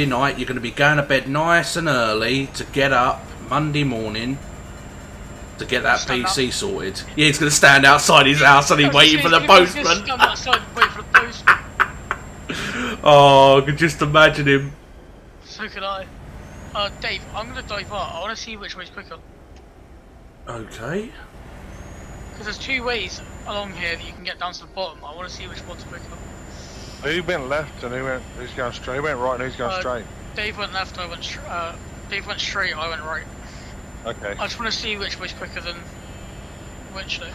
night, you're gonna be going to bed nice and early to get up Monday morning to get that PC sorted. Yeah, he's gonna stand outside his house and he's waiting for the postman. Stand outside and wait for the postman. Oh, I could just imagine him. So could I. Dave, I'm gonna divert. I want to see which way's quicker. Okay. Because there's two ways along here that you can get down to the bottom. I want to see which one's quicker. Who went left and who's going straight? Who went right and who's going straight? Dave went left, Dave went straight, I went right. Okay. I just want to see which way's quicker than which though.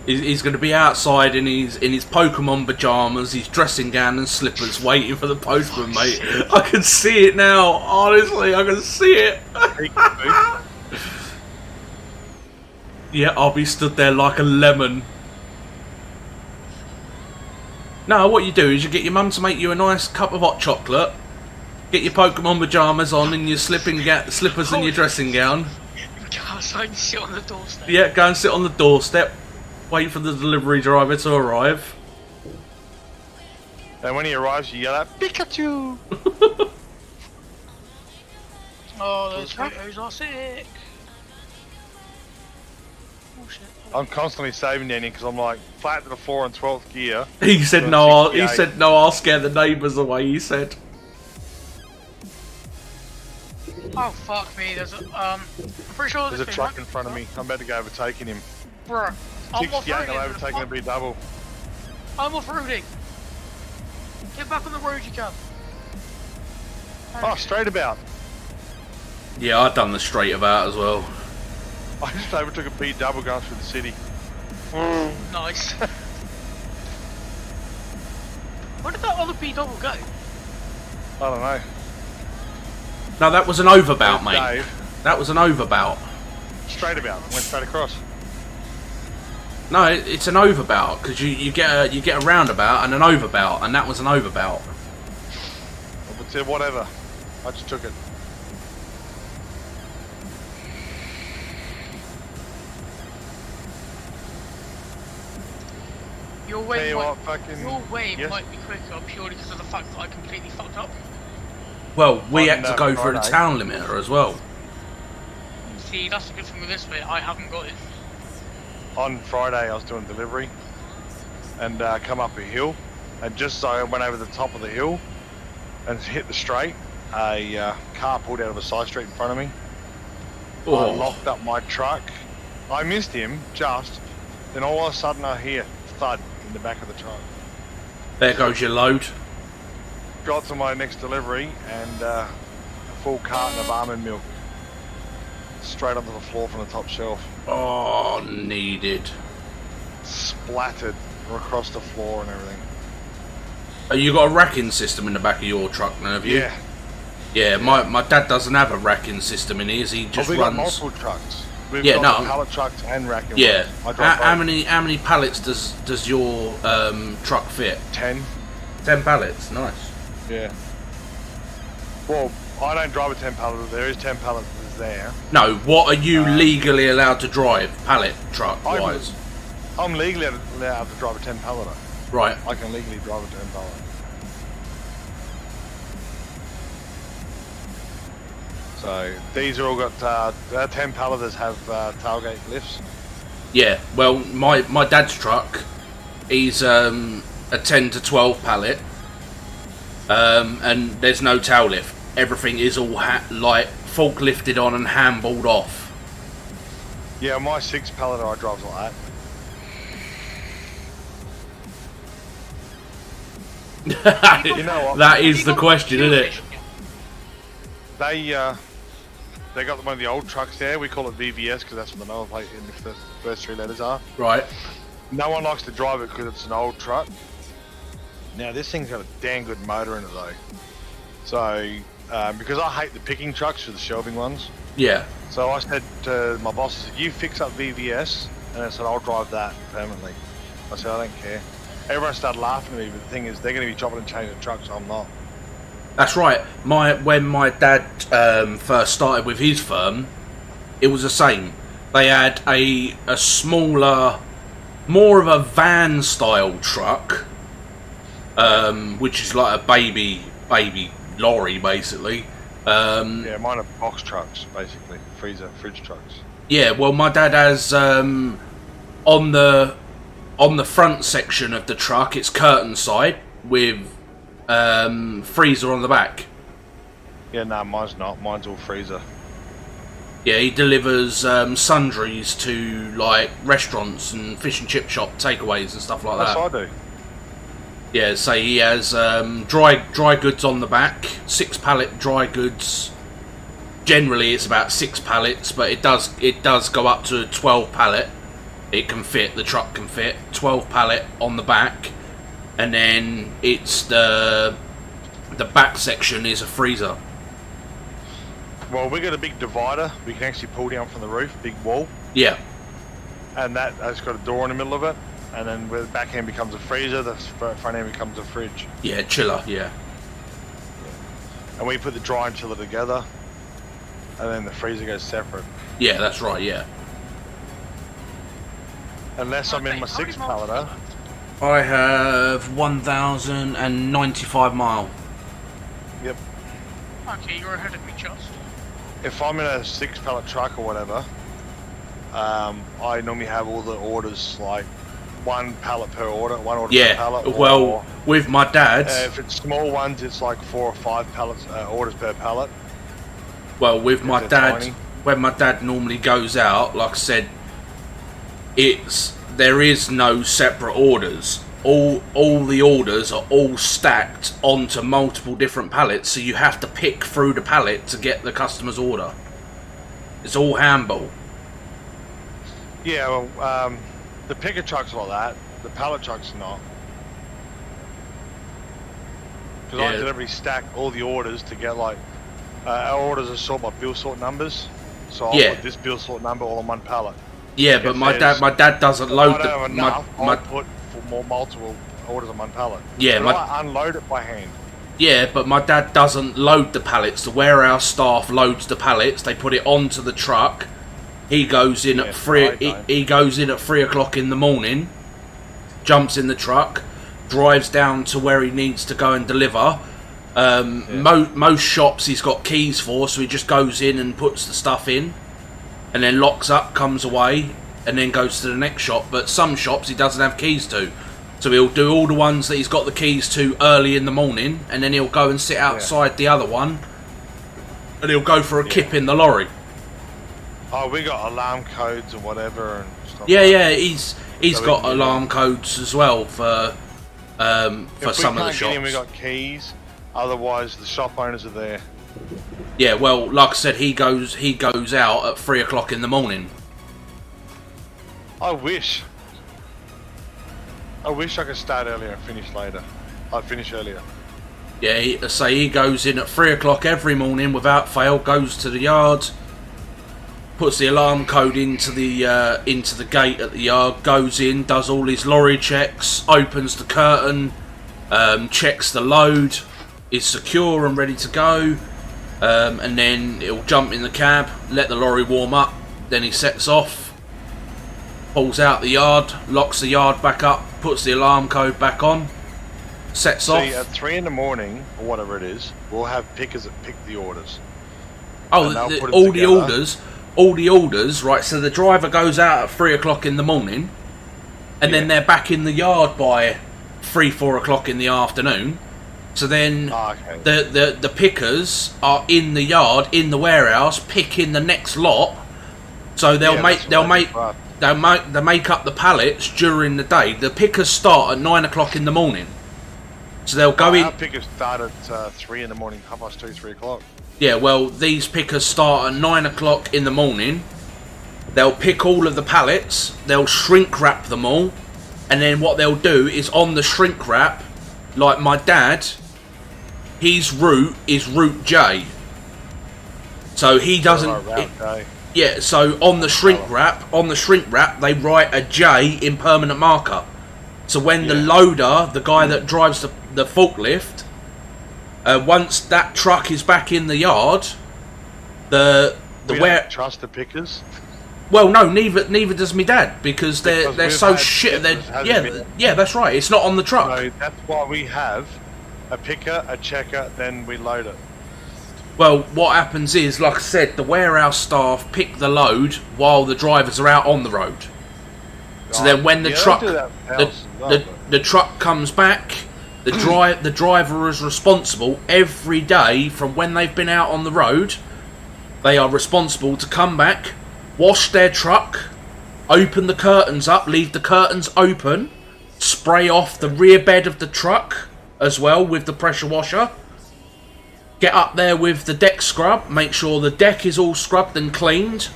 He's going to be outside in his Pokemon pajamas, his dressing gown and slippers, waiting for the postman, mate. I can see it now. Honestly, I can see it. Yeah, I'll be stood there like a lemon. No, what you do is you get your mum to make you a nice cup of hot chocolate, get your Pokemon pajamas on and your slippers and your dressing gown. Go outside and sit on the doorstep. Yeah, go and sit on the doorstep, wait for the delivery driver to arrive. And when he arrives, you yell out, Pikachu! Oh, those photos are sick. Oh shit. I'm constantly saving Danny because I'm like flat to the floor in 12th gear. He said no. He said no. I'll scare the neighbours away. He said. Oh fuck me! There's a I'm pretty sure there's a truck in front of me. I'm about to go overtaking him. Bruh, I'm 68, I'm off-roading. overtaking a big double. I'm off-roading. Get back on the road, you can. Oh, straight about. Yeah, I've done the straight about as well. I just overtook a B double going through the city. Nice. Where did that other B double go? I don't know. No, that was an overbout, mate. Dave. That was an overbout. Straight about. Went straight across. No, it's an overbout because you get a roundabout and an overbout, and that was an overbout. But whatever. I just took it. Your way, Your way yes. might be quicker purely because of the fact that I completely fucked up. Well, we had to go through the Friday. town limiter as well. See, that's the good thing with this way. I haven't got it. On Friday, I was doing delivery and come up a hill, and just so I went over the top of the hill and hit the straight, a car pulled out of a side street in front of me. Oh. I locked up my truck. I missed him just, then all of a sudden I hear thud in the back of the truck. There goes your load. Got to my next delivery and a full carton of almond milk straight onto the floor from the top shelf. Oh, needed. Splattered across the floor and everything. You got a racking system in the back of your truck now, have you? Yeah. Yeah, my dad doesn't have a racking system in his. He just We've runs. got multiple trucks. We've Yeah, got no. pallet trucks and racking. Yeah. I drive How both. many pallets does your truck fit? 10. 10 pallets. Nice. Yeah. Well, I don't drive a 10 pallet. There is 10 pallets there. No, what are you legally allowed to drive, pallet truck wise? I'm legally allowed to drive a 10 palleter. Right. I can legally drive a 10 pallet. So these are all got 10 palleters have tailgate lifts. Yeah. Well, my dad's truck, he's a 10 to 12 pallet, and there's no tail lift. Everything is all like forklifted on and handballed off. Yeah, my 6 palleter I drive like that. You know what? That is the question, isn't it? They got one of the old trucks there. We call it VVS because that's what the number plate in the first 3 letters are. Right. No one likes to drive it because it's an old truck. Now this thing's got a damn good motor in it though. So because I hate the picking trucks for the shelving ones. Yeah. So I said to my boss, I said, you fix up VVS, and I said, I'll drive that permanently. I said, I don't care. Everyone started laughing at me, but the thing is, they're going to be chopping and changing the trucks, so I'm not. That's right. When my dad first started with his firm, it was the same. They had a smaller, more of a van style truck, which is like a baby lorry basically. Yeah, mine are box trucks basically, fridge trucks. Yeah, well, my dad has on the front section of the truck, it's curtain side with freezer on the back. Yeah, no, mine's not. Mine's all freezer. Yeah, he delivers sundries to like restaurants and fish and chip shop takeaways and stuff like that. Yes, I do. Yeah, so he has dry goods on the back, 6 pallet dry goods. Generally, it's about 6 pallets, but it does go up to 12 pallet. It can fit, the truck can fit 12 pallet on the back, and then it's the back section is a freezer. Well, we got a big divider we can actually pull down from the roof, big wall, Yeah, and that has got a door in the middle of it. And then where the back end becomes a freezer, the front end becomes a fridge. yeah, chiller, yeah. And we put the dry and chiller together, and then the freezer goes separate. Yeah, that's right, yeah. Unless I'm in my 6 palleter. I have 1,095 mile. Yep. Okay, you're ahead of me, Just. If I'm in a 6 pallet truck or whatever, I normally have all the orders like 1 pallet per order, 1 order per pallet. Yeah, well, with my dad's... if it's small ones, it's like 4 or 5 pallets orders per pallet. Well, with my they're dad, tiny. when my dad normally goes out, like I said, there is no separate orders. All the orders are all stacked onto multiple different pallets, so you have to pick through the pallet to get the customer's order. It's all handball. Yeah, well, the picker trucks are like that. The pallet trucks are not. Because I Yeah. deliberately stack all the orders to get like our orders are sorted by bill sort numbers. So I'll Yeah. put this bill sort number all on 1 pallet. Yeah, If but my there's- dad doesn't I load don't have the enough. my I'll put for more multiple orders on 1 pallet. Yeah, But my- I unload it by hand. Yeah, but my dad doesn't load the pallets. The warehouse staff loads the pallets. They put it onto the truck. He goes in Yeah, at 3. I don't. He goes in at 3 o'clock in the morning. Jumps in the truck, drives down to where he needs to go and deliver. Most shops he's got keys for, so he just goes in and puts the stuff in, and then locks up, comes away, and then goes to the next shop. But some shops he doesn't have keys to. So he'll do all the ones that he's got the keys to early in the morning, and then he'll go and sit outside the other one, and he'll go for a kip in the lorry. Oh, we got alarm codes and whatever and stuff. Yeah, like yeah, he's So got we can- alarm codes as well for some If of the we can't get shops. in, we got keys. Otherwise, the shop owners are there. Yeah, well, like I said, he goes out at 3 o'clock in the morning. I wish I could start earlier and finish later. I'd finish earlier. Yeah, he goes in at 3 o'clock every morning without fail. Goes to the yard, puts the alarm code into the gate at the yard. Goes in, does all his lorry checks, opens the curtain, checks the load, is secure and ready to go, and then he'll jump in the cab, let the lorry warm up. Then he sets off, pulls out the yard, locks the yard back up, puts the alarm code back on, sets off. See, at 3 in the morning, or whatever it is, we'll have pickers that pick the orders. Oh, and they'll put 'em all together. the orders, right? So the driver goes out at 3 o'clock in the morning, and then they're back in the yard by 3-4 o'clock in the afternoon. So then Okay. the pickers are in the yard, in the warehouse, picking the next lot. So they'll Yeah, make that's they'll what make I do. they make up the pallets during the day. The pickers start at 9 o'clock in the morning. So they'll go in. Our pickers start at 3 in the morning, 2:30, 3 o'clock. Yeah, well, these pickers start at 9 o'clock in the morning. They'll pick all of the pallets. They'll shrink wrap them all. And then what they'll do is on the shrink wrap, like my dad, his route is route J. So he doesn't. Yeah. So on the shrink wrap, they write a J in permanent marker. So when the loader, the guy that drives the forklift, once that truck is back in the yard, the don't trust the pickers. Well, no, neither does me dad, because they're so shit. Yeah, that's right. It's not on the truck. So that's why we have a picker, a checker, then we load it. Well, what happens is, like I said, the warehouse staff pick the load while the drivers are out on the road. So then when the truck the truck comes back, the driver is responsible every day from when they've been out on the road. They are responsible to come back, wash their truck, open the curtains up, leave the curtains open, spray off the rear bed of the truck as well with the pressure washer, get up there with the deck scrub, make sure the deck is all scrubbed and cleaned.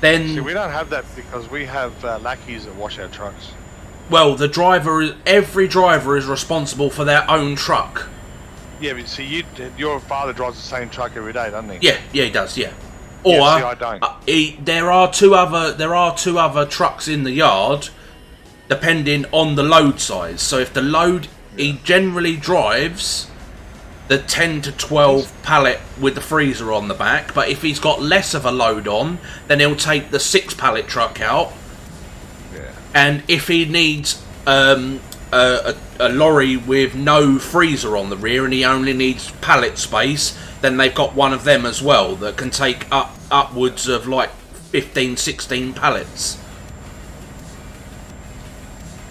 Then see, we don't have that because we have lackeys that wash our trucks. Well, every driver is responsible for their own truck. Yeah, but see, your father drives the same truck every day, doesn't he? Yeah, he does. Yeah. Or see, I don't. There are two other trucks in the yard, depending on the load size. So if the load, he generally drives the 10 to 12 pallet with the freezer on the back. But if he's got less of a load on, then he'll take the 6 pallet truck out. Yeah. And if he needs a lorry with no freezer on the rear and he only needs pallet space, then they've got one of them as well that can take upwards of like 15, 16 pallets.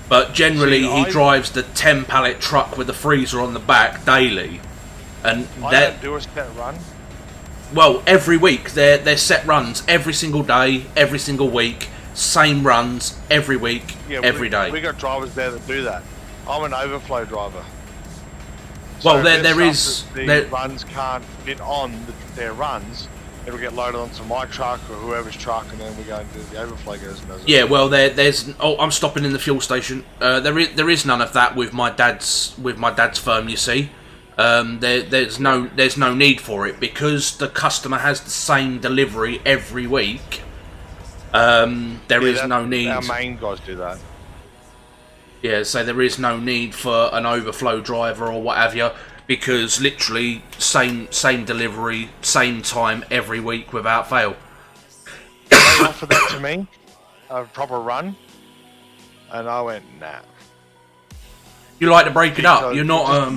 But generally he drives the 10 pallet truck with the freezer on the back daily. And I don't do a set run. Well, every week they're set runs every single day, every single week. Same runs every week, every day. We got drivers there that do that. I'm an overflow driver. Well, so there is. The runs can't fit on their runs. It'll get loaded onto my truck or whoever's truck, and then we go and do the overflow goes and does it. Yeah, well, there's. Oh, I'm stopping in the fuel station. There is none of that with my dad's firm. You see, there's no need for it because the customer has the same delivery every week. There is no need. Our main guys do that. Yeah, so there is no need for an overflow driver or what have you, because literally same delivery, same time every week without fail. They offered that to me, a proper run, and I went nah. You like to break it up. You're not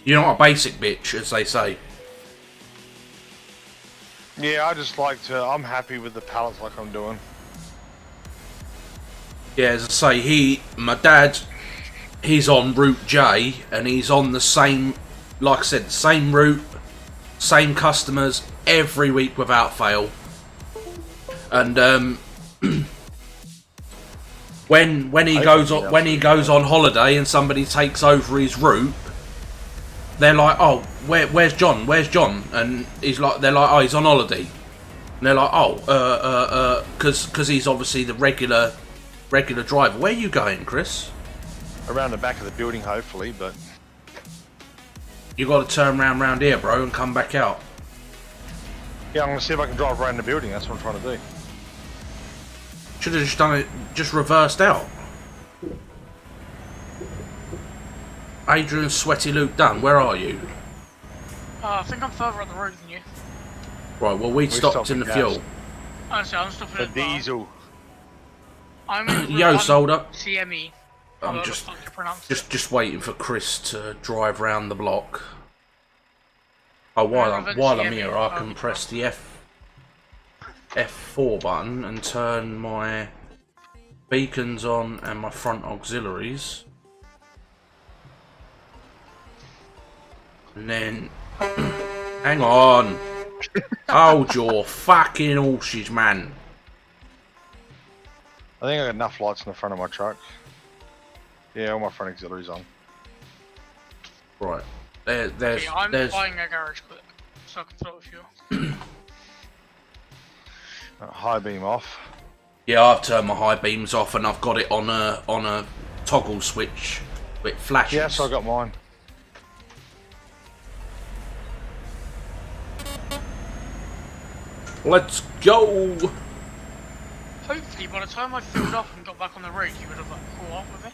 a basic bitch, as they say. Yeah, I just like to. I'm happy with the pallets like I'm doing. Yeah, as I say, my dad, he's on Route J, and he's on the same, like I said, same route, same customers every week without fail. And when he goes on holiday and somebody takes over his route, they're like, oh, where's John? Where's John? And they're like, oh, he's on holiday. And they're like, oh, because he's obviously the regular driver. Where are you going, Chris? Around the back of the building, hopefully, but You got to turn round here, bro, and come back out. yeah, I'm gonna see if I can drive around the building. That's what I'm trying to do. Should have just done it, just reversed out. Adrian, Sweaty Luke Dunn, where are you? I think I'm further up the road than you. Right, well, we stopped in the gas. fuel. Honestly, I'm stopping The at diesel. I'm in Yo, soldier. CME. I'm However the fuck you pronounce it. just waiting for Chris to drive round the block. Oh, while I'm here, I can press the F4 button and turn my beacons on and my front auxiliaries. And then, hang on, hold your fucking horses, man. I think I got enough lights in the front of my truck. Yeah, all my front auxiliaries on. Right, there's I'm buying a garage quick, so I can throw a few. High beam off. Yeah, I've turned my high beams off and I've got it on a toggle switch. It flashes. Yes, I got mine. Let's go. Hopefully, by the time I filled up and got back on the road, you would have like caught up with me.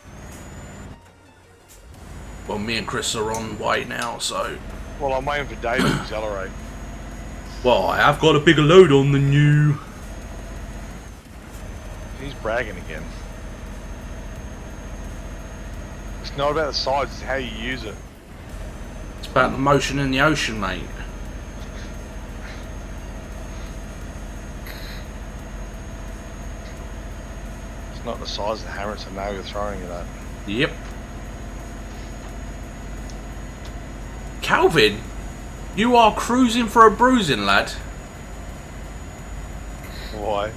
Well, me and Chris are on way now, so. Well, I'm waiting for Dave to accelerate. Well, I have got a bigger load on than you. He's bragging again. It's not about the size, it's how you use it. It's about the motion in the ocean, mate. It's not the size of the hammer, it's the nail you're throwing it at. Yep. Calvin, you are cruising for a bruising, lad. Why?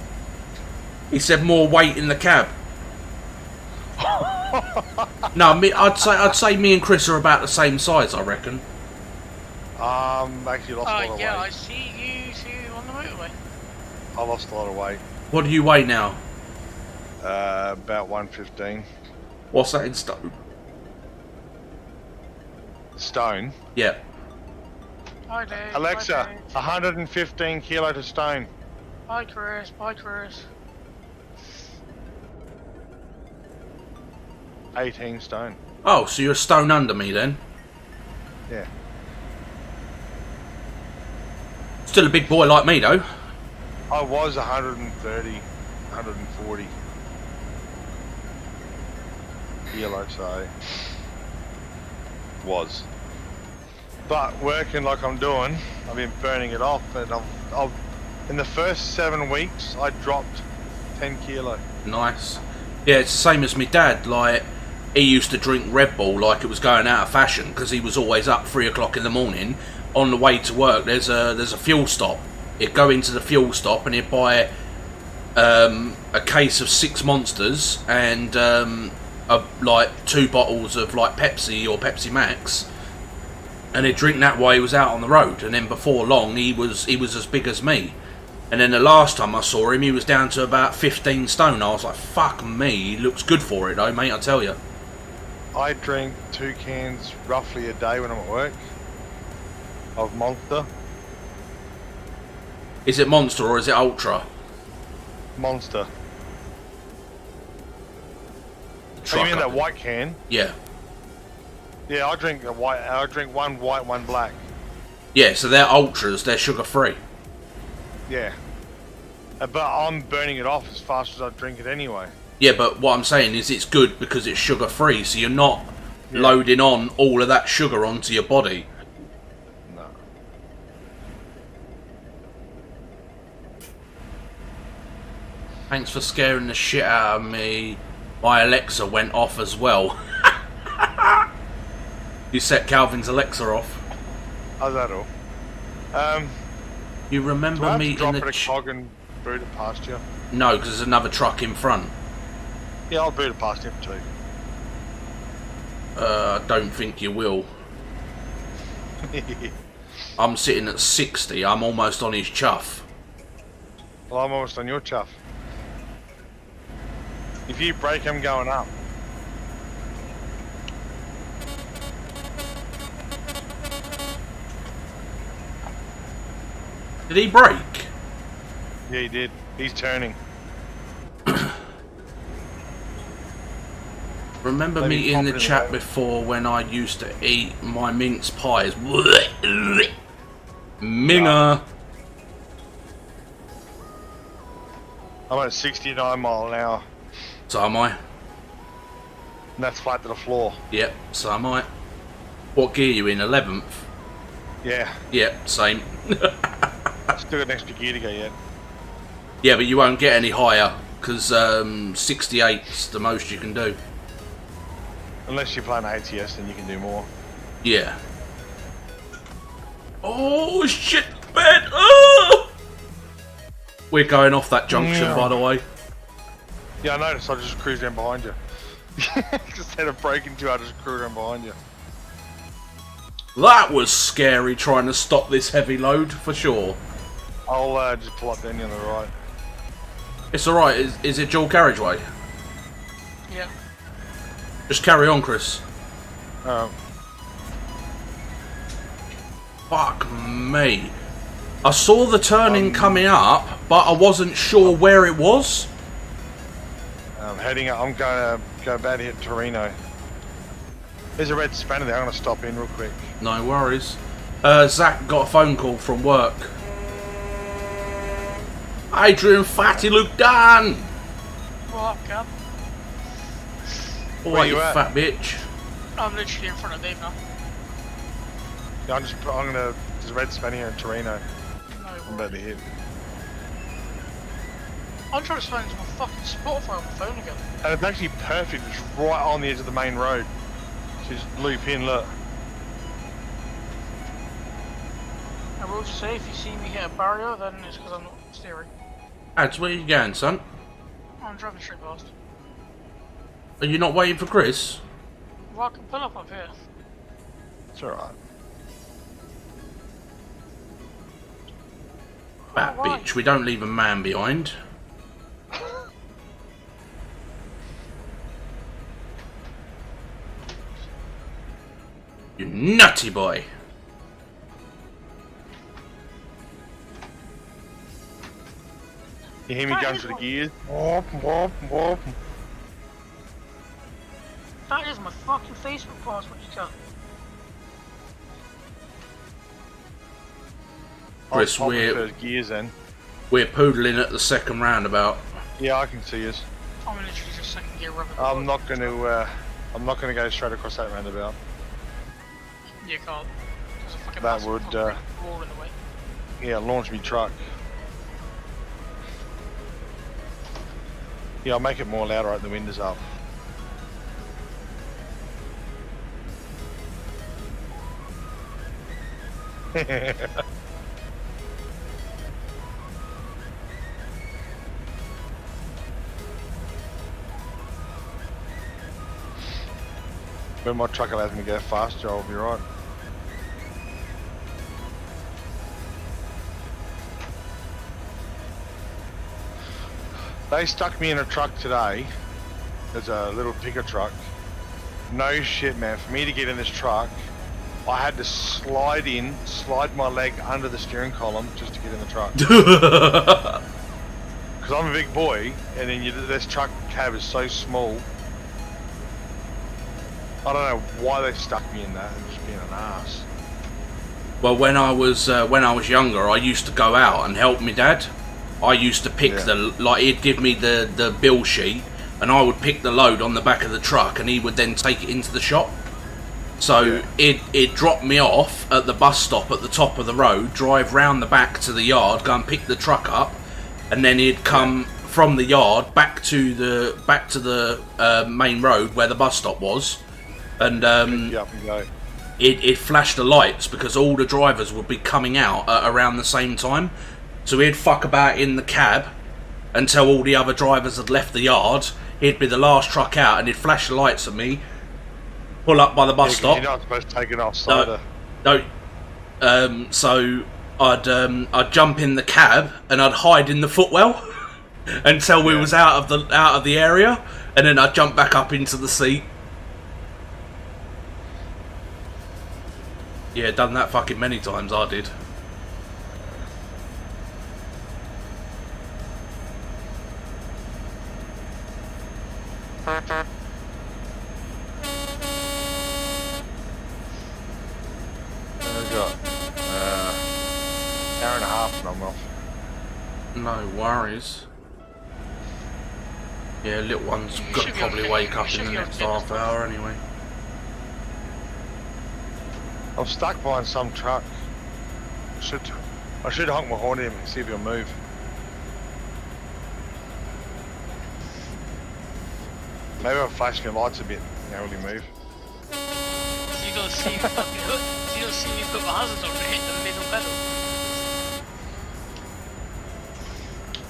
He said more weight in the cab. No, I'd say me and Chris are about the same size, I reckon. Actually lost a lot of Yeah, I weight. see you two on the motorway. I lost a lot of weight. What do you weigh now? About 115. What's that in stone? Stone. Yeah. Hi Dave. Alexa, Hi, Dave. 115 kilo to stone. Hi Chris. Bye Chris. 18 stone. Oh, so you're a stone under me then? Yeah. Still a big boy like me though. I was 130, 140 kilo, so was. But working like I'm doing, I've been burning it off, and I've in the first 7 weeks I dropped 10 kilo. Nice. Yeah, it's the same as my dad. Like, he used to drink Red Bull like it was going out of fashion because he was always up 3 o'clock in the morning. On the way to work, there's a fuel stop. He'd go into the fuel stop and he'd buy a case of 6 Monsters and like 2 bottles of like Pepsi or Pepsi Max, and he'd drink that while he was out on the road. And then before long, he was as big as me. And then the last time I saw him, he was down to about 15 stone. I was like, fuck me, he looks good for it though, mate, I tell you. I drink 2 cans roughly a day when I'm at work of Monster. Is it Monster or is it Ultra? Monster. Oh, Truck you mean up that there. white can? Yeah. Yeah, I drink a white. I drink one white, one black. Yeah, so they're Ultras, they're sugar free. Yeah. But I'm burning it off as fast as I drink it anyway. Yeah, but what I'm saying is it's good because it's sugar free, so you're not loading on all of that sugar onto your body. No. Thanks for scaring the shit out of me. My Alexa went off as well. You set Calvin's Alexa off. How's that all? You Do I remember have me to in drop the... it a cog and boot it past you? No, because there's another truck in front. Yeah, I'll boot it past him too. I don't think you will. I'm sitting at 60. I'm almost on his chuff. Well, I'm almost on your chuff. If you break, I'm going up. Did he break? Yeah, he did. He's turning. Remember Maybe me in pop the it in chat the- before when I used to eat my mince pies? Minger. I'm at 69 mile an hour. So am I. And that's flat to the floor. Yep, so am I. What gear you in? 11th? Yeah. Yep, same. Still got an extra gear to go yet. Yeah, but you won't get any higher because 68's the most you can do. Unless you're playing ATS, then you can do more. Yeah. Oh shit, man! Oh! We're going off that junction, Yeah. by the way. Yeah, I noticed. I just cruised around behind you. Instead of braking too, I just cruised around behind you. That was scary trying to stop this heavy load, for sure. I'll just pull up then on the right. It's alright. Is it dual carriageway? Yeah. Just carry on, Chris. Fuck me. I saw the turning coming up, but I wasn't sure where it was. I'm heading up. I'm going to go back to hit Torino. There's a red spanner there. I'm going to stop in real quick. No worries. Zach got a phone call from work. Adrian Fatty Luke Dan! What up, Cap? Alright, you you at? fat bitch. I'm literally in front of Dave now. Yeah, I'm going to. There's a red spanner here in Torino. No, I'm about to hit. I'm trying to find my fucking Spotify on my phone again. And it's actually perfect. It's right on the edge of the main road. So just loop in, look. I will say, if you see me hit a barrier, then it's because I'm not steering. Ads, where you going, son? I'm driving straight past. Are you not waiting for Chris? Well, I can pull up here. It's alright. Fat Alright. bitch, we don't leave a man behind. You nutty boy. You hear me going through the gears? Whoop, whoop, whoop. That is my fucking Facebook password, you tell. Chris, I'll pop we're- those gears then. We're poodling at the second roundabout. Yeah, I can see us. I'm literally just second gear rubber. I'm not going to go straight across that roundabout. You can't. There's a fucking That massive would, concrete wall in the way. Yeah, launch me truck. Yeah, I'll make it more louder. Open the windows up. When my truck allows me to go faster, I'll be right. They stuck me in a truck today. There's a little picker truck. No shit, man. For me to get in this truck, I had to slide my leg under the steering column just to get in the truck. Because I'm a big boy, and then this truck cab is so small. I don't know why they stuck me in that. I'm just being an ass. Well, when I was younger, I used to go out and help my dad. I used to pick he'd give me the bill sheet, and I would pick the load on the back of the truck, and he would then take it into the shop. So it'd drop me off at the bus stop at the top of the road, drive round the back to the yard, go and pick the truck up, and then he'd come from the yard back to the main road where the bus stop was, and it flashed the lights because all the drivers would be coming out at around the same time. So he'd fuck about in the cab until all the other drivers had left the yard. He'd be the last truck out, and he'd flash the lights at me, pull up by the bus stop. You're not supposed to take it off cider. No. So I'd jump in the cab and I'd hide in the footwell until we was out of the area, and then I'd jump back up into the seat. Yeah, done that fucking many times. I did. We've got hour and a half and I'm off. No worries. Yeah, little one's got to should be probably okay. wake up You in should the be next okay. half hour anyway. I'm stuck behind some truck. I should honk my horn at him and see if he'll move. Maybe I'll flash my lights a bit. Now will he move? You don't see me fucking hook. You don't see me put my hazards on and hit the middle pedal.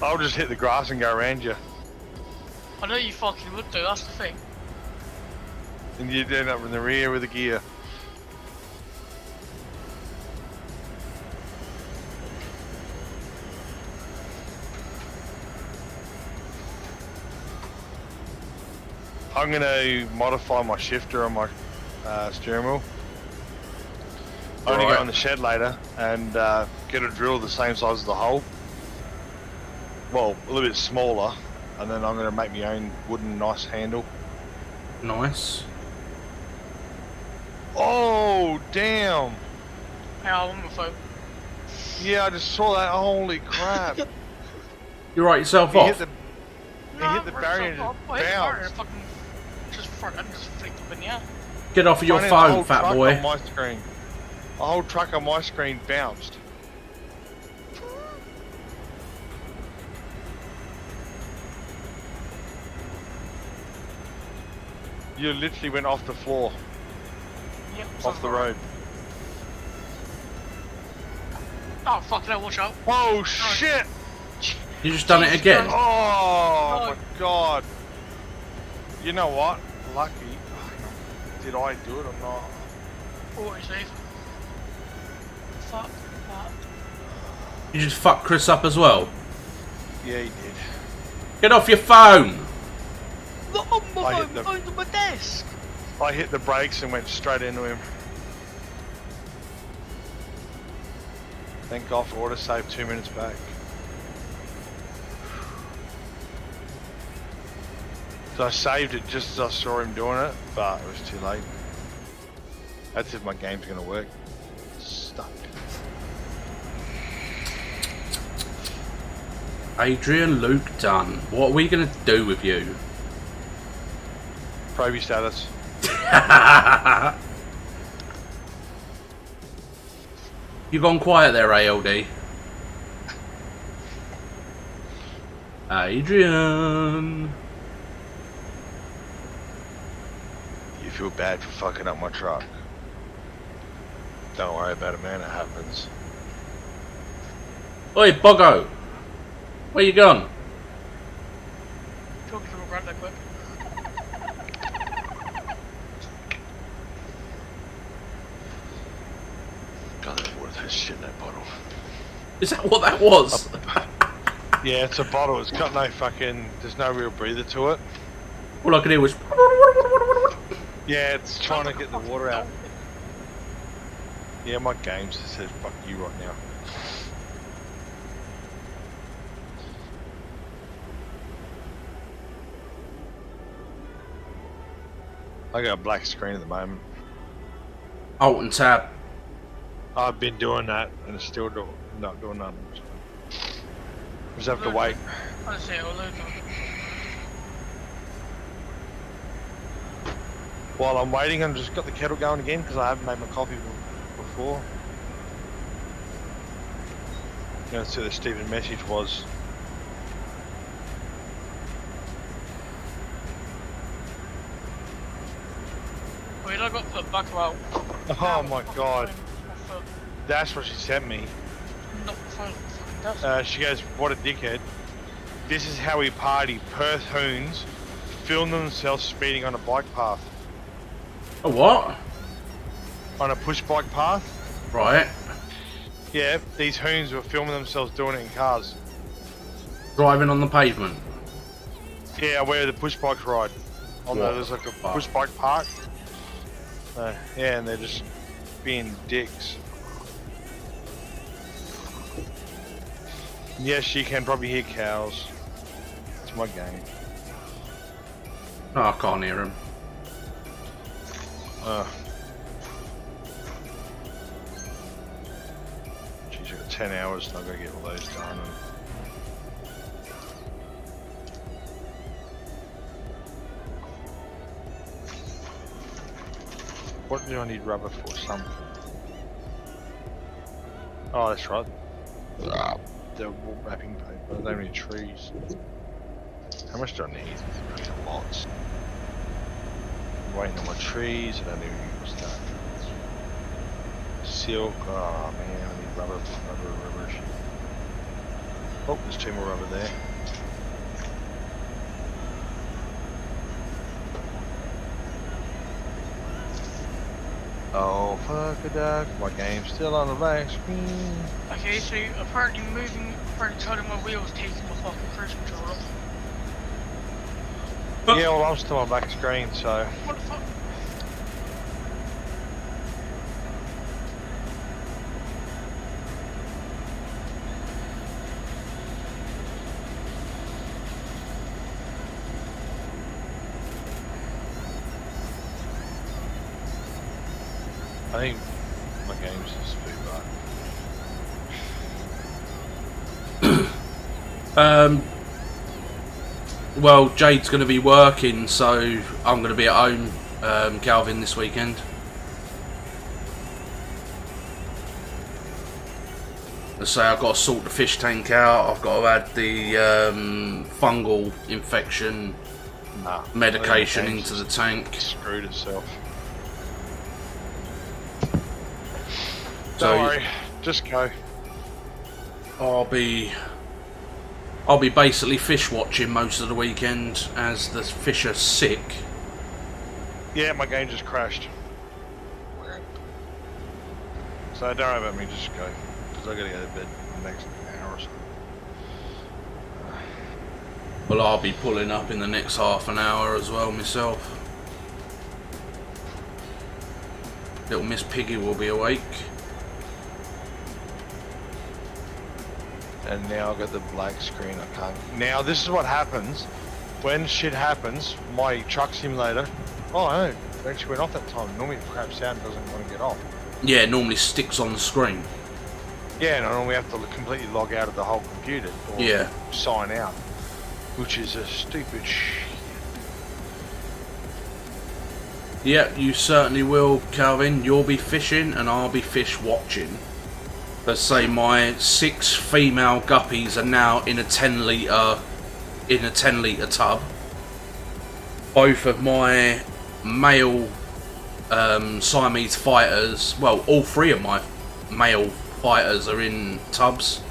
I'll just hit the grass and go around you. I know you fucking would do, that's the thing. And you'd end up in the rear with the gear. I'm gonna modify my shifter on my steering wheel. I'm gonna Right. go in the shed later and get a drill the same size as the hole. Well, a little bit smaller, and then I'm gonna make my own wooden nice handle. Nice. Oh damn! Yeah, I'm on my phone. Yeah, I just saw that. Holy crap! You write yourself He off. hit the barrier and I hit the barrier, bounced. fucking just front end just flicked up in the air. Get off of your Funny, the phone, whole fat truck boy. On my screen. The whole truck on my screen bounced. You literally went off the floor, Yep. off the road. Oh fucking hell! Watch out! Oh shit! You just done it again. Oh No. my god! You know what? Lucky. Did I do it or not? Oh, he's safe. Fuck that. You just fucked Chris up as well. Yeah, he did. Get off your phone. Not on I my hit phone, the- phone's on my desk. I hit the brakes and went straight into him. Thank God for autosave 2 minutes back. So I saved it just as I saw him doing it, but it was too late. That's if my game's gonna work. Stuck. Adrian Luke Dunn. What are we going to do with you? Probie status. You gone quiet there, ALD. Adrian. You feel bad for fucking up my truck. Don't worry about it, man. It happens. Oi, Boggo. Where you gone? Talking to a grab that quick. God, there's more of that shit in that bottle. Is that what that was? Yeah, it's a bottle. It's got no fucking. There's no real breather to it. All I could hear was... Yeah, it's trying to get the water out. Yeah, my game just says fuck you right now. I got a black screen at the moment. Alt and tab. I've been doing that and it's still not doing nothing. Just have to wait. I see it all over. While I'm waiting, I've just got the kettle going again because I haven't made my coffee before. You know, see what the Stephen message was. Wait, I got put back out. Oh my god, that's what she sent me. Not the phone, fucking desk. She goes, what a dickhead. This is how we party. Perth Hoons film themselves speeding on a bike path. A what? On a push bike path? Right. Yeah, these Hoons were filming themselves doing it in cars. Driving on the pavement. Yeah, where the push bikes ride. On the, What? there's like a push bike park. Yeah, and they're just being dicks. Yes, you can probably hear cows. It's my game. Oh, I can't hear him. Geez, I got 10 hours and I've got to get all those done. And what do I need rubber for? Something. Oh, that's right. The wrapping paper. I don't need trees. How much do I need? Lots. I'm waiting on my trees. I don't even use that. Silk. Oh man, I need rubber. Oh, there's 2 more rubber there. Oh fuck a duck, my game's still on the black screen. Okay, so apparently turning my wheels taking my fucking cruise control off. Yeah, well, I'm still on black screen, so. What the fuck? I think my game's just too bad. Well, Jade's going to be working, so I'm going to be at home, Calvin, this weekend. Let's say I've got to sort the fish tank out. I've got to add the fungal infection medication into the tank. Screwed itself. So Don't worry, just go. I'll be basically fish watching most of the weekend as the fish are sick. Yeah, my game just crashed. So don't worry about me, just go. Because I gotta go to bed in the next hour or so. Well, I'll be pulling up in the next half an hour as well myself. Little Miss Piggy will be awake. And now I've got the black screen, I can't. Now this is what happens when shit happens. My truck simulator, oh no, it actually went off that time. Normally it craps out and doesn't want to get off. Yeah, it normally sticks on the screen. Yeah, and I normally have to completely log out of the whole computer or Yeah. sign out, which is a stupid Yeah, you certainly will, Calvin. You'll be fishing and I'll be fish watching. Let's say my 6 female guppies are now in a 10 litre tub. Both of my male Siamese fighters, well, all 3 of my male fighters are in tubs.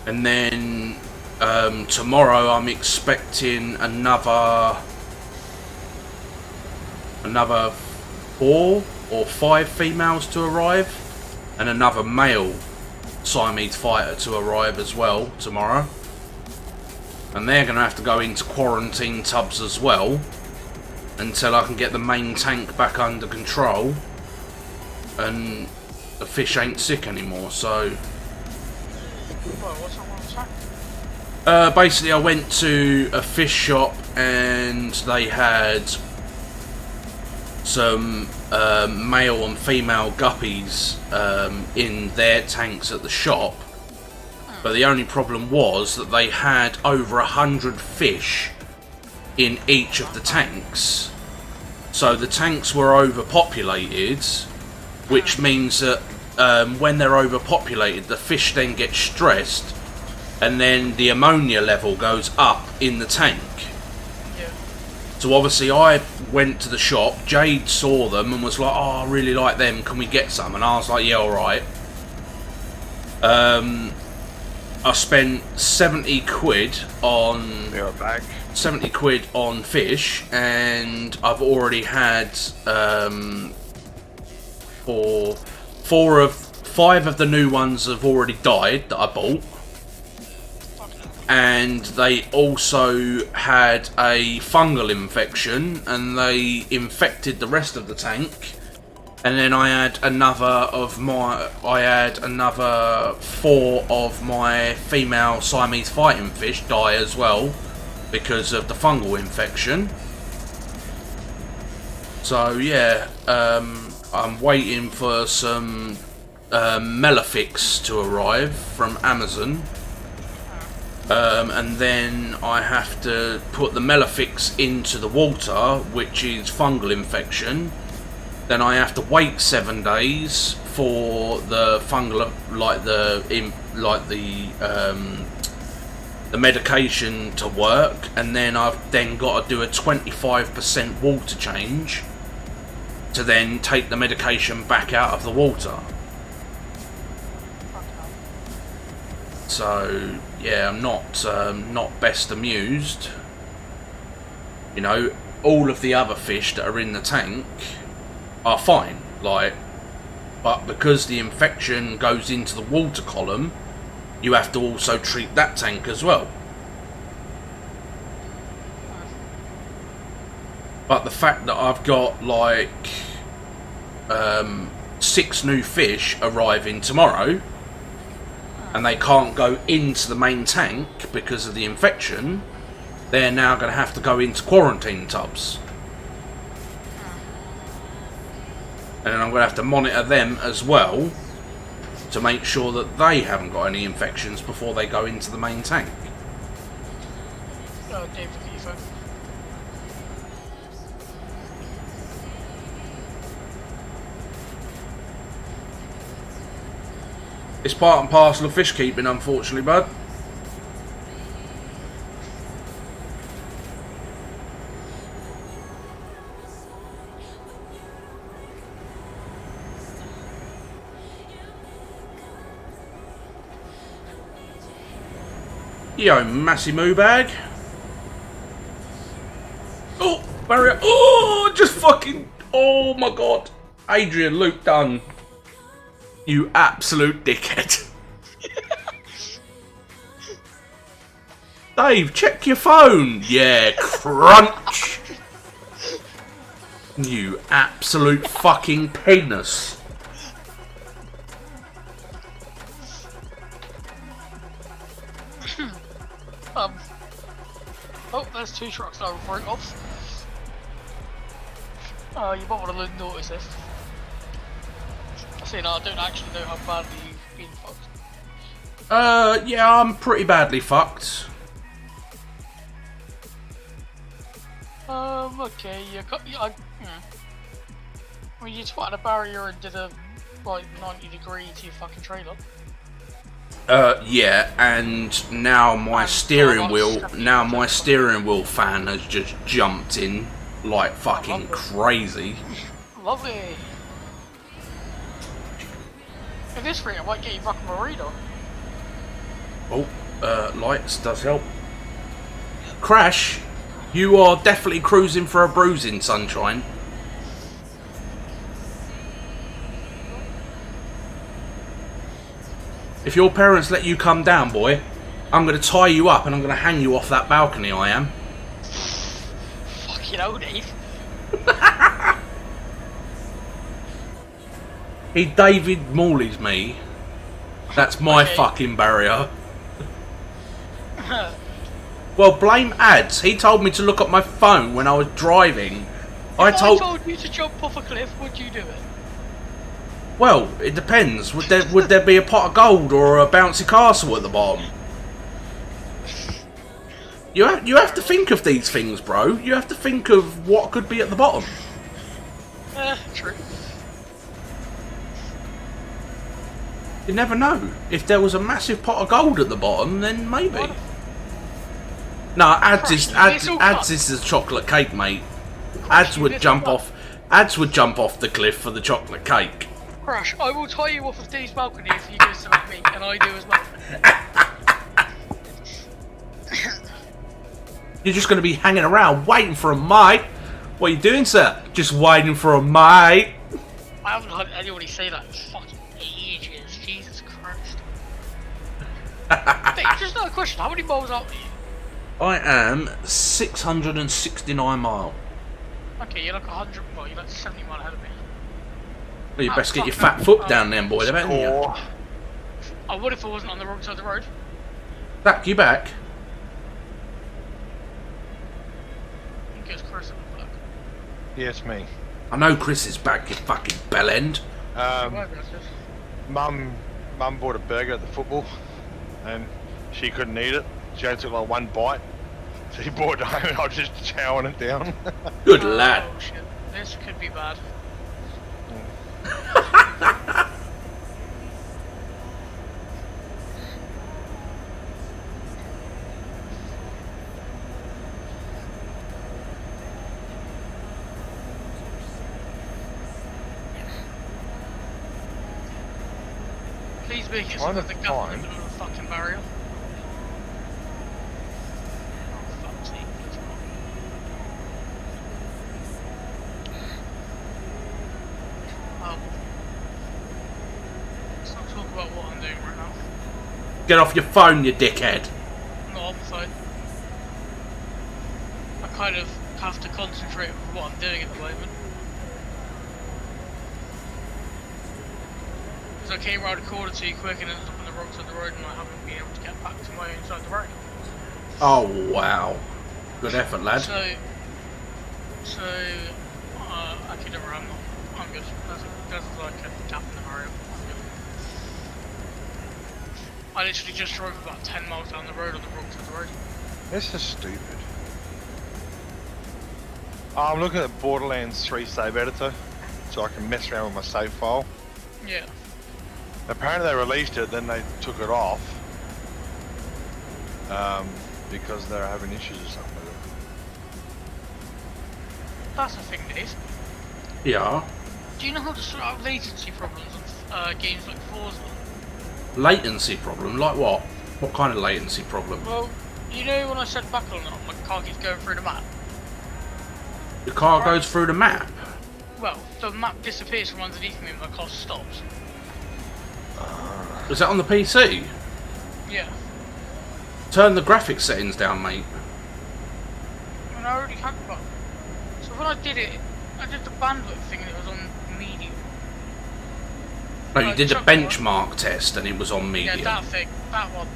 And then tomorrow I'm expecting another 4 or 5 females to arrive. And another male Siamese fighter to arrive as well tomorrow. And they're going to have to go into quarantine tubs as well until I can get the main tank back under control and the fish ain't sick anymore. So What's that one saying? basically I went to a fish shop and they had some male and female guppies in their tanks at the shop, but the only problem was that they had over 100 fish in each of the tanks. So the tanks were overpopulated, which means that when they're overpopulated, the fish then get stressed and then the ammonia level goes up in the tank. So obviously I went to the shop, Jade saw them and was like, oh, I really like them, can we get some? And I was like, yeah, alright. I spent 70 quid on 70 quid on fish, and I've already had 5 of the new ones have already died that I bought. And they also had a fungal infection and they infected the rest of the tank. And then I had another 4 of my female Siamese fighting fish die as well because of the fungal infection. So yeah, I'm waiting for some Melafix to arrive from Amazon. And then I have to put the Melafix into the water, which is fungal infection. Then I have to wait 7 days for the fungal, the medication to work, and then I've then got to do a 25% water change to then take the medication back out of the water. So yeah, I'm not best amused. You know, all of the other fish that are in the tank are fine, but because the infection goes into the water column, you have to also treat that tank as well. But the fact that I've got like 6 new fish arriving tomorrow, and they can't go into the main tank because of the infection, they're now going to have to go into quarantine tubs. And then I'm going to have to monitor them as well to make sure that they haven't got any infections before they go into the main tank. Oh, David, for your phone. It's part and parcel of fish keeping, unfortunately, bud. Yo, Massimo bag. Oh, barrier. Oh, just fucking. Oh my god. Adrian, Luke done. You absolute dickhead. Dave, check your phone. Yeah, crunch. You absolute fucking penis. Oh, there's 2 trucks over for it off. You might want to notice this. See, no, I don't actually know how badly you've been fucked. Yeah, I'm pretty badly fucked. Okay, I mean, you twatted a barrier and did a, like, 90 degree to your fucking trailer. Yeah, and now my steering wheel fan has just jumped in like fucking crazy. Lovely. At this rate, I might get you fucking burrito. Oh, lights does help. Crash, you are definitely cruising for a bruising, sunshine. If your parents let you come down, boy, I'm going to tie you up and I'm going to hang you off that balcony, I am. Fucking hell, Dave. He David Morley's me. That's my fucking barrier. Well, blame Ads. He told me to look at my phone when I was driving. If I told you to jump off a cliff, would you do it? Well, it depends. Would there be a pot of gold or a bouncy castle at the bottom? You have to think of these things, bro. You have to think of what could be at the bottom. True. You never know. If there was a massive pot of gold at the bottom, then maybe. What? No, Ads is the chocolate cake, mate. Ads would jump off the cliff for the chocolate cake. Crash, I will tie you off of Dave's balcony if you do something to me, and I do as well. You're just going to be hanging around waiting for a mate. What are you doing, sir? Just waiting for a mate. I haven't heard anybody say that in fucking ages. Jesus Christ. Hey, just another question. How many miles out are you? I am 669 mile. Okay, you're like 100. Well, you're like 70 mile ahead of me. Well, you best get your fat foot down there, boy, haven't you? I would if I wasn't on the wrong side of the road. Back, you back. I think it's Chris at the back. Yeah, it's me. I know Chris is back, you fucking bellend. Mum bought a burger at the football, and she couldn't eat it. She only took like 1 bite. So she brought it home, and I was just chowing it down. Good lad. Oh shit, this could be bad. Please be because of the government of the fucking barrier. Oh, fuck's sake, please not. Let's not talk about what I'm doing right now. Get off your phone, you dickhead. I'm not on the phone. I kind of have to concentrate on what I'm doing at the moment. Because I came round a corner too quick and ended up on the wrong side of the road and I haven't been able to get back to my own side of the road. Oh wow, good effort, lad. So actually never mind. I'm good. There's like a gap in the Mario. I'm good. I literally just drove about 10 miles down the road on the wrong side of the road. This is stupid. I'm looking at Borderlands 3 save editor, so I can mess around with my save file. Yeah. Apparently they released it, then they took it off because they were having issues or something with it. That's the thing, Dave. Yeah. Do you know how to sort out latency problems on games like Forza? Latency problem? Like what? What kind of latency problem? Well, you know when I said back on my car keeps going through the map? The car goes through the map. Well, the map disappears from underneath me and my car stops. Is that on the PC? Yeah. Turn the graphics settings down, mate. And I already had one. So when I did it, I did the bandwidth thing and it was on medium. No, you Like, did the chuck benchmark test and it was on medium. Yeah, that thing, that one.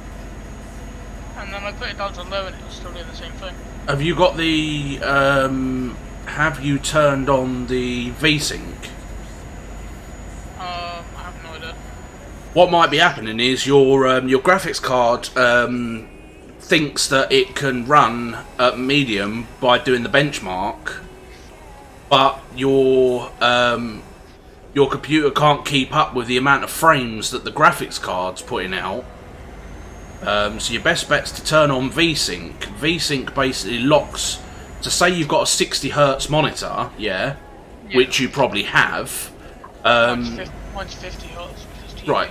And then I put it down to low and it was still doing the same thing. Have you got the, have you turned on the VSync? I have no idea. What might be happening is your graphics card thinks that it can run at medium by doing the benchmark, but your computer can't keep up with the amount of frames that the graphics card's putting out. So your best bet's to turn on VSync. VSync basically locks. To say you've got a 60 Hz monitor, yeah, which you probably have. Mine's 50 Hz. Right.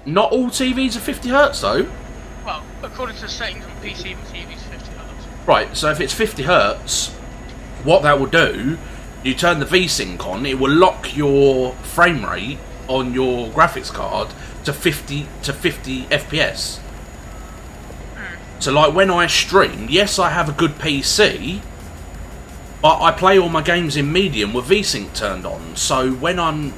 Not all TVs are 50 Hz though. Well, according to the settings on PC, my TV's 50 Hz. Right, so if it's 50 Hz, what that will do, you turn the VSync on, it will lock your frame rate on your graphics card to 50 FPS. So like when I stream, yes I have a good PC, but I play all my games in medium with VSync turned on. So when I'm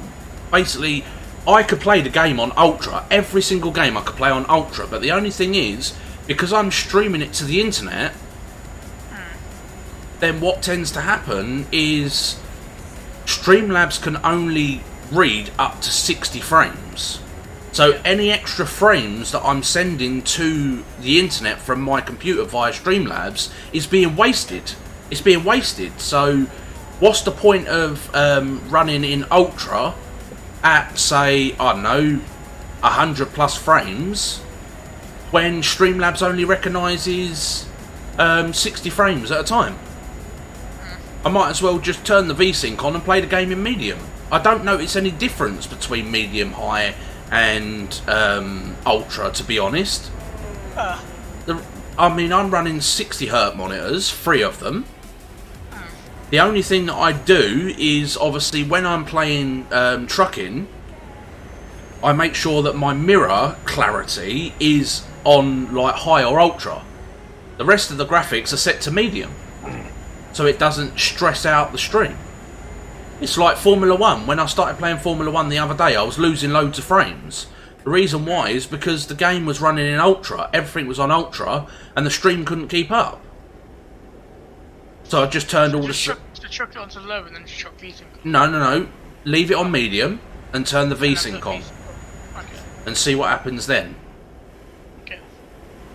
basically, I could play the game on Ultra, every single game I could play on Ultra, but the only thing is, because I'm streaming it to the internet, then what tends to happen is Streamlabs can only read up to 60 frames. So any extra frames that I'm sending to the internet from my computer via Streamlabs is being wasted. It's being wasted. So what's the point of running in Ultra at, say, I don't know, 100 plus frames when Streamlabs only recognises 60 frames at a time? I might as well just turn the VSync on and play the game in medium. I don't notice any difference between medium, high and Ultra, to be honest. I mean, I'm running 60 Hz monitors, 3 of them. The only thing that I do is, obviously, when I'm playing trucking, I make sure that my mirror clarity is on like high or ultra. The rest of the graphics are set to medium, so it doesn't stress out the stream. It's like Formula 1. When I started playing Formula 1 the other day, I was losing loads of frames. The reason why is because the game was running in ultra, everything was on ultra, and the stream couldn't keep up. So I just turned all the... Chuck it onto low and then just chuck VSync. No. Leave it on medium and turn the VSync on. Okay. And see what happens then. Okay.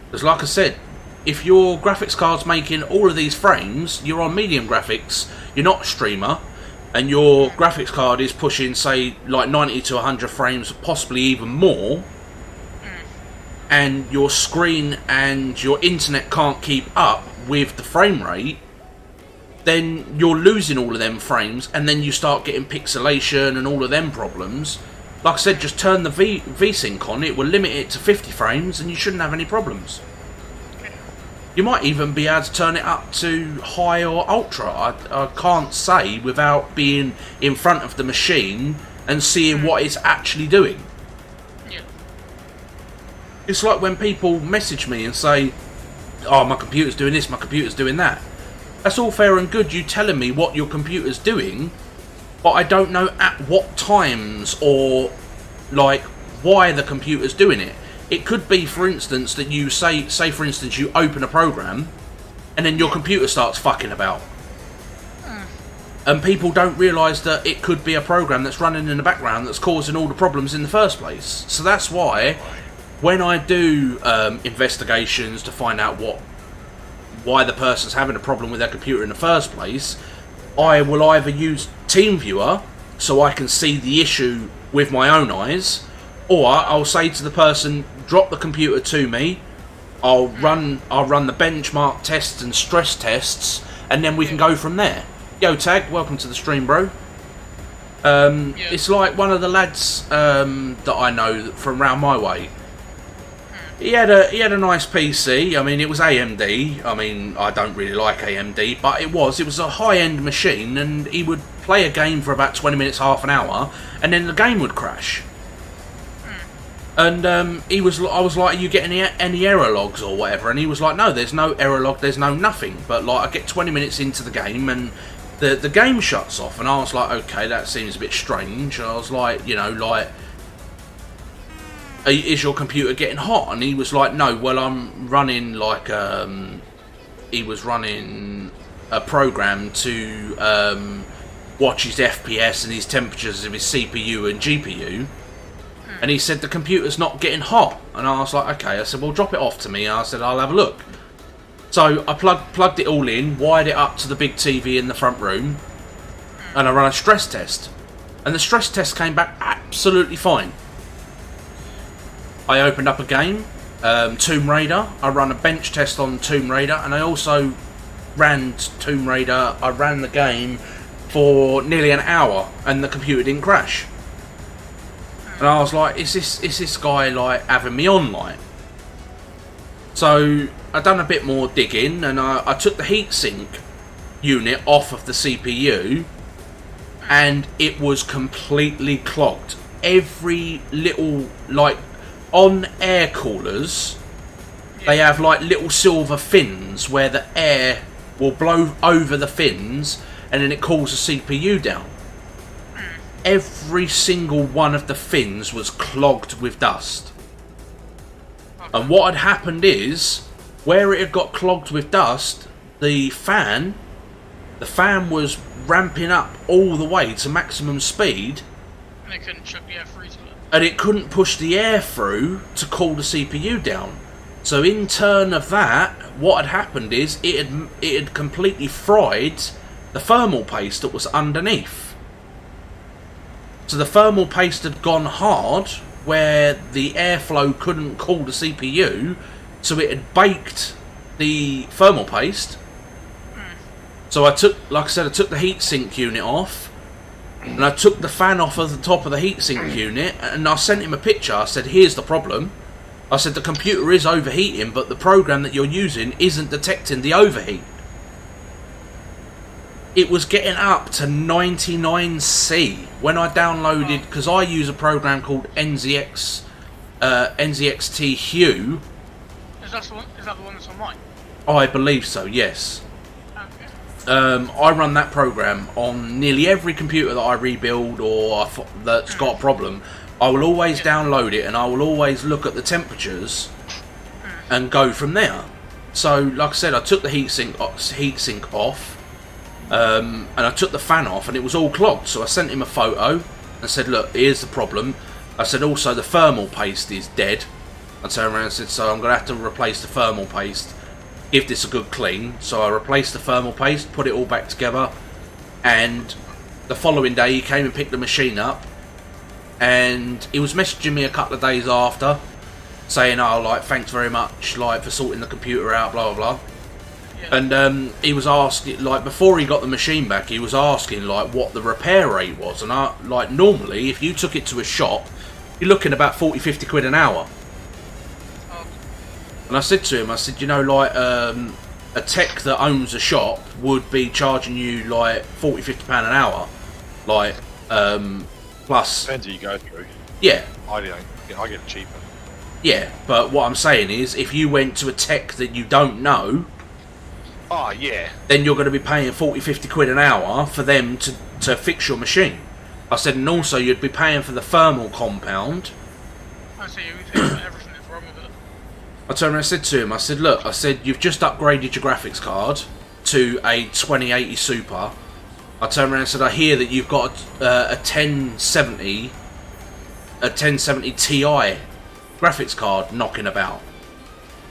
Because like I said, if your graphics card's making all of these frames, you're on medium graphics, you're not a streamer, and your graphics card is pushing, say, like 90 to 100 frames, possibly even more, and your screen and your internet can't keep up with the frame rate, then you're losing all of them frames, and then you start getting pixelation and all of them problems. Like I said, just turn the VSync on, it will limit it to 50 frames, and you shouldn't have any problems. You might even be able to turn it up to high or ultra. I can't say without being in front of the machine and seeing what it's actually doing. Yeah. It's like when people message me and say, oh, my computer's doing this, my computer's doing that. That's all fair and good, you telling me what your computer's doing, but I don't know at what times or, like, why the computer's doing it. It could be, for instance, that you say for instance, you open a program, and then your computer starts fucking about. And people don't realise that it could be a program that's running in the background that's causing all the problems in the first place. So that's why, when I do investigations to find out why the person's having a problem with their computer in the first place, I will either use TeamViewer so I can see the issue with my own eyes, or I'll say to the person, drop the computer to me, I'll run the benchmark tests and stress tests, and then we can go from there. Yo Tag, welcome to the stream, bro. It's like one of the lads that I know from round my way. He had a nice PC. I mean, it was AMD. I mean, I don't really like AMD, but it was a high-end machine, and he would play a game for about 20 minutes, half an hour, and then the game would crash. And I was like, are you getting any error logs or whatever? And he was like, no, there's no error log, there's no nothing. But like, I get 20 minutes into the game and the game shuts off, and I was like, okay, that seems a bit strange. I was like, you know, like, is your computer getting hot? And he was like, no, well, I'm running like he was running a program to watch his FPS and his temperatures of his CPU and GPU. And he said the computer's not getting hot. And I was like, okay. I said, well, drop it off to me. And I said, I'll have a look. So I plugged it all in, wired it up to the big TV in the front room, and I ran a stress test. And the stress test came back absolutely fine. I opened up a game, Tomb Raider. I ran a bench test on Tomb Raider, and I also ran Tomb Raider. I ran the game for nearly an hour, and the computer didn't crash. And I was like, is this guy like having me on, like? So I done a bit more digging, and I took the heatsink unit off of the CPU, and it was completely clogged. Every little, like, on air coolers, they have like little silver fins where the air will blow over the fins, and then it cools the CPU down. Every single one of the fins was clogged with dust. And what had happened is, where it had got clogged with dust, the fan was ramping up all the way to maximum speed, And they couldn't chuck the air through to it. and it couldn't push the air through to cool the CPU down. So in turn of that, what had happened is it had completely fried the thermal paste that was underneath. So the thermal paste had gone hard, where the airflow couldn't cool the CPU, so it had baked the thermal paste. So I took the heatsink unit off, and I took the fan off of the top of the heatsink unit, and I sent him a picture. I said, here's the problem. I said, the computer is overheating, but the program that you're using isn't detecting the overheat. It was getting up to 99C when I downloaded, because I use a program called NZXT Hue. Is that the one that's on mine? I believe so, yes. Okay. I run that program on nearly every computer that I rebuild or that's got a problem. I will always download it, and I will always look at the temperatures and go from there. So, like I said, I took the heatsink off. And I took the fan off, and it was all clogged. So I sent him a photo and said, look, here's the problem. I said, also the thermal paste is dead. I turned around and said, so I'm going to have to replace the thermal paste, give this a good clean. So I replaced the thermal paste, put it all back together, and the following day he came and picked the machine up, and he was messaging me a couple of days after saying, oh, like, thanks very much, like, for sorting the computer out, blah blah blah. And he was asking, like, before he got the machine back, he was asking, like, what the repair rate was. And I, like, normally, if you took it to a shop, you're looking about 40-50 quid an hour. And I said to him, I said, you know, like, a tech that owns a shop would be charging you, like, 40-50 pound an hour. Like, plus... Depends who you go through. Yeah. I get it cheaper. Yeah, but what I'm saying is, if you went to a tech that you don't know... Oh, yeah. then you're going to be paying 40, 50 quid an hour for them to fix your machine. I said, and also you'd be paying for the thermal compound. I see, you pay for everything that's wrong with it. I turned around and said to him, I said, look, I said, you've just upgraded your graphics card to a 2080 Super. I turned around and said, I hear that you've got a 1070 Ti graphics card knocking about.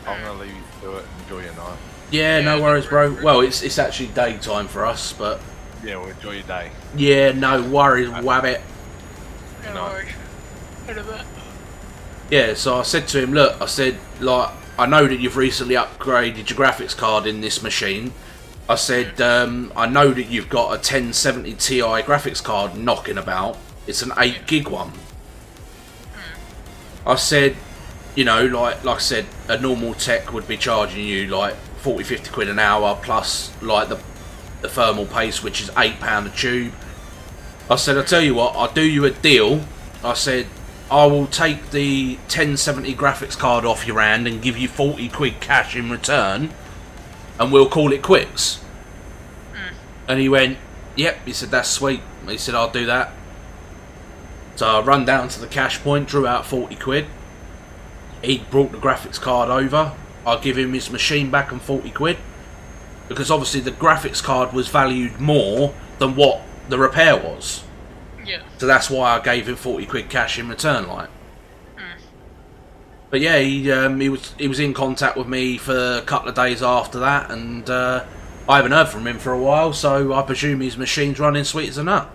I'm going to leave you to do it. Enjoy your night. Yeah, no worries, bro. Well, it's actually daytime for us, but... Yeah, well, enjoy your day. Yeah, no worries, wabbit. Yeah, No. worries. In a bit. Yeah, so I said to him, look, I said, like, I know that you've recently upgraded your graphics card in this machine. I said, I know that you've got a 1070 Ti graphics card knocking about. It's an 8 gig one. I said, you know, like I said, a normal tech would be charging you like 40, 50 quid an hour plus like the thermal paste, which is £8 a tube. I said, I'll tell you what, I'll do you a deal. I said, I will take the 1070 graphics card off your hand and give you 40 quid cash in return, and we'll call it quits. And he went, yep. He said, that's sweet. He said, I'll do that. So I run down to the cash point, drew out 40 quid. He brought the graphics card over. I give him his machine back and 40 quid. Because obviously the graphics card was valued more than what the repair was. Yeah. So that's why I gave him 40 quid cash in return, like. But yeah, he was in contact with me for a couple of days after that, and I haven't heard from him for a while, so I presume his machine's running sweet as a nut.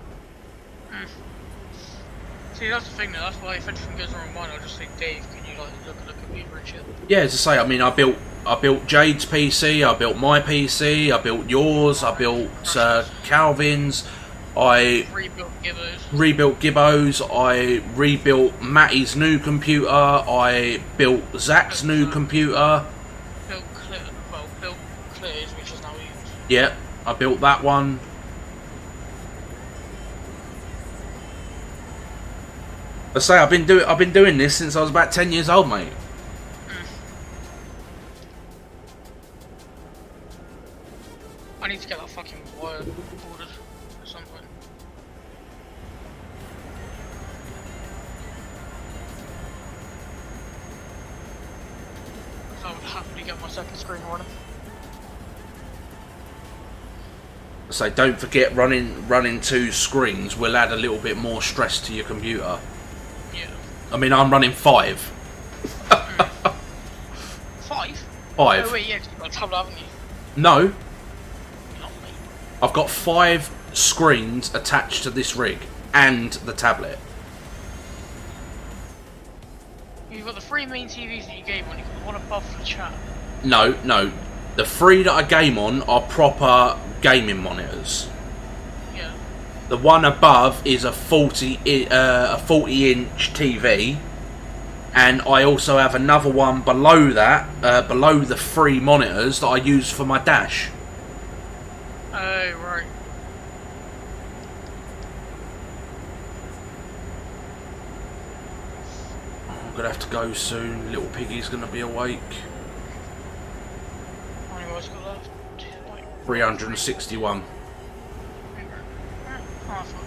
See, that's the thing though, that's why if anything goes wrong with mine, I'll just say, Dave, can you like look at the computer and shit? Yeah, as I say, I mean, I built Jade's PC, I built my PC, I built yours, I built Calvin's, I rebuilt Gibbo's, I rebuilt Matty's new computer, I built Zach's new computer. Built Clear's, which is now used. Yeah, I built that one. I say I've been doing this since I was about 10 years old, mate. I need to get that fucking wire ordered at some point. So I would happily get my second screen running. So don't forget, running 2 screens will add a little bit more stress to your computer. Yeah. I mean, I'm running 5. 5? 5. Oh wait, yeah, 'cause you've got a tablet, haven't you? No, Not me. I've got 5 screens attached to this rig and the tablet. You've got the 3 main TVs that you gave one, you've got the one above for the chat. No, the 3 that I game on are proper gaming monitors. Yeah. The one above is a 40-inch TV, and I also have another one below that, below the 3 monitors that I use for my dash. Oh, right. I'm gonna have to go soon. Little piggy's gonna be awake. How many hours got left? Like, 361. half of.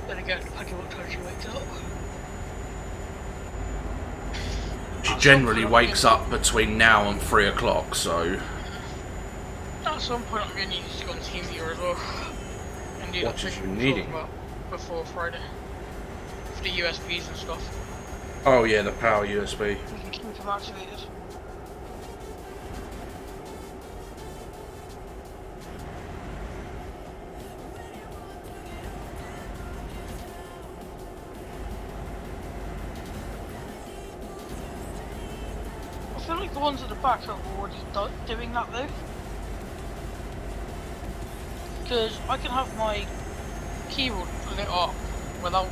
Then again, depending what time she wakes up. She generally wakes up between now and 3 o'clock, so... At some point I'm going to need to go on TeamViewer as well. And do What that is thing you we were needing? talking about before Friday. For the USBs and stuff. Oh yeah, the power USB. We can keep them activated. I feel like the ones at the back are already doing that though. Because I can have my keyboard lit up without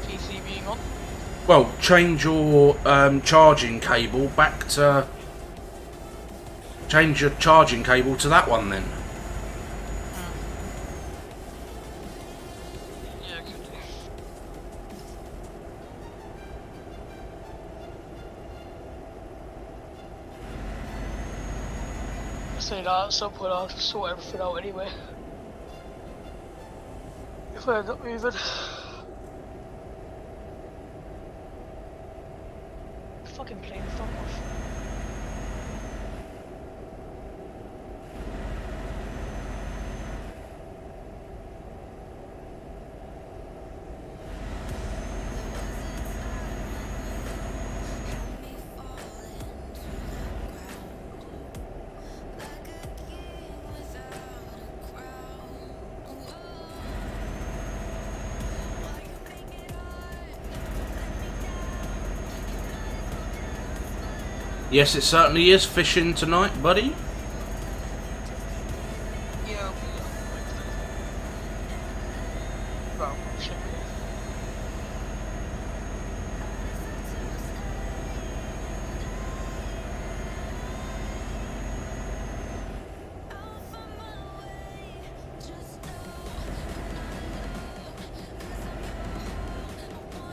PC being on. Well, change your charging cable back to... Change your charging cable to that one then. Yeah, I could do. say that at some point I'll have to sort everything out anyway. If I end up moving. Fucking plane, fuck off. Yes, it certainly is fishing tonight, buddy. Yeah, well, should be.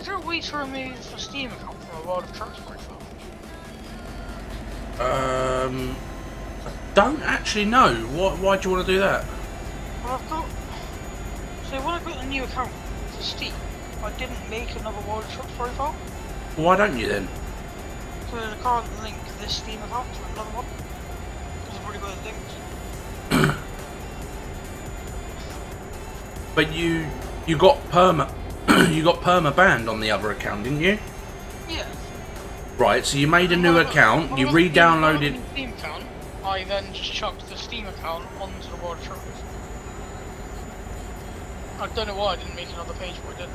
Is there a way to remove the Steam account from a World of Trucks profile? I don't actually know. Why do you want to do that? Well, I've got. So when I got a new account for Steam, I didn't make another World of Trucks profile. Why don't you then? Because I can't link this Steam account to another one. Because I've already got it linked. But you got perma banned on the other account, didn't you? Yeah. Right, so you made a new account, you re-downloaded... The Steam account, I then just chucked the Steam account onto the World of Trucks. I don't know why I didn't make another page, but I didn't.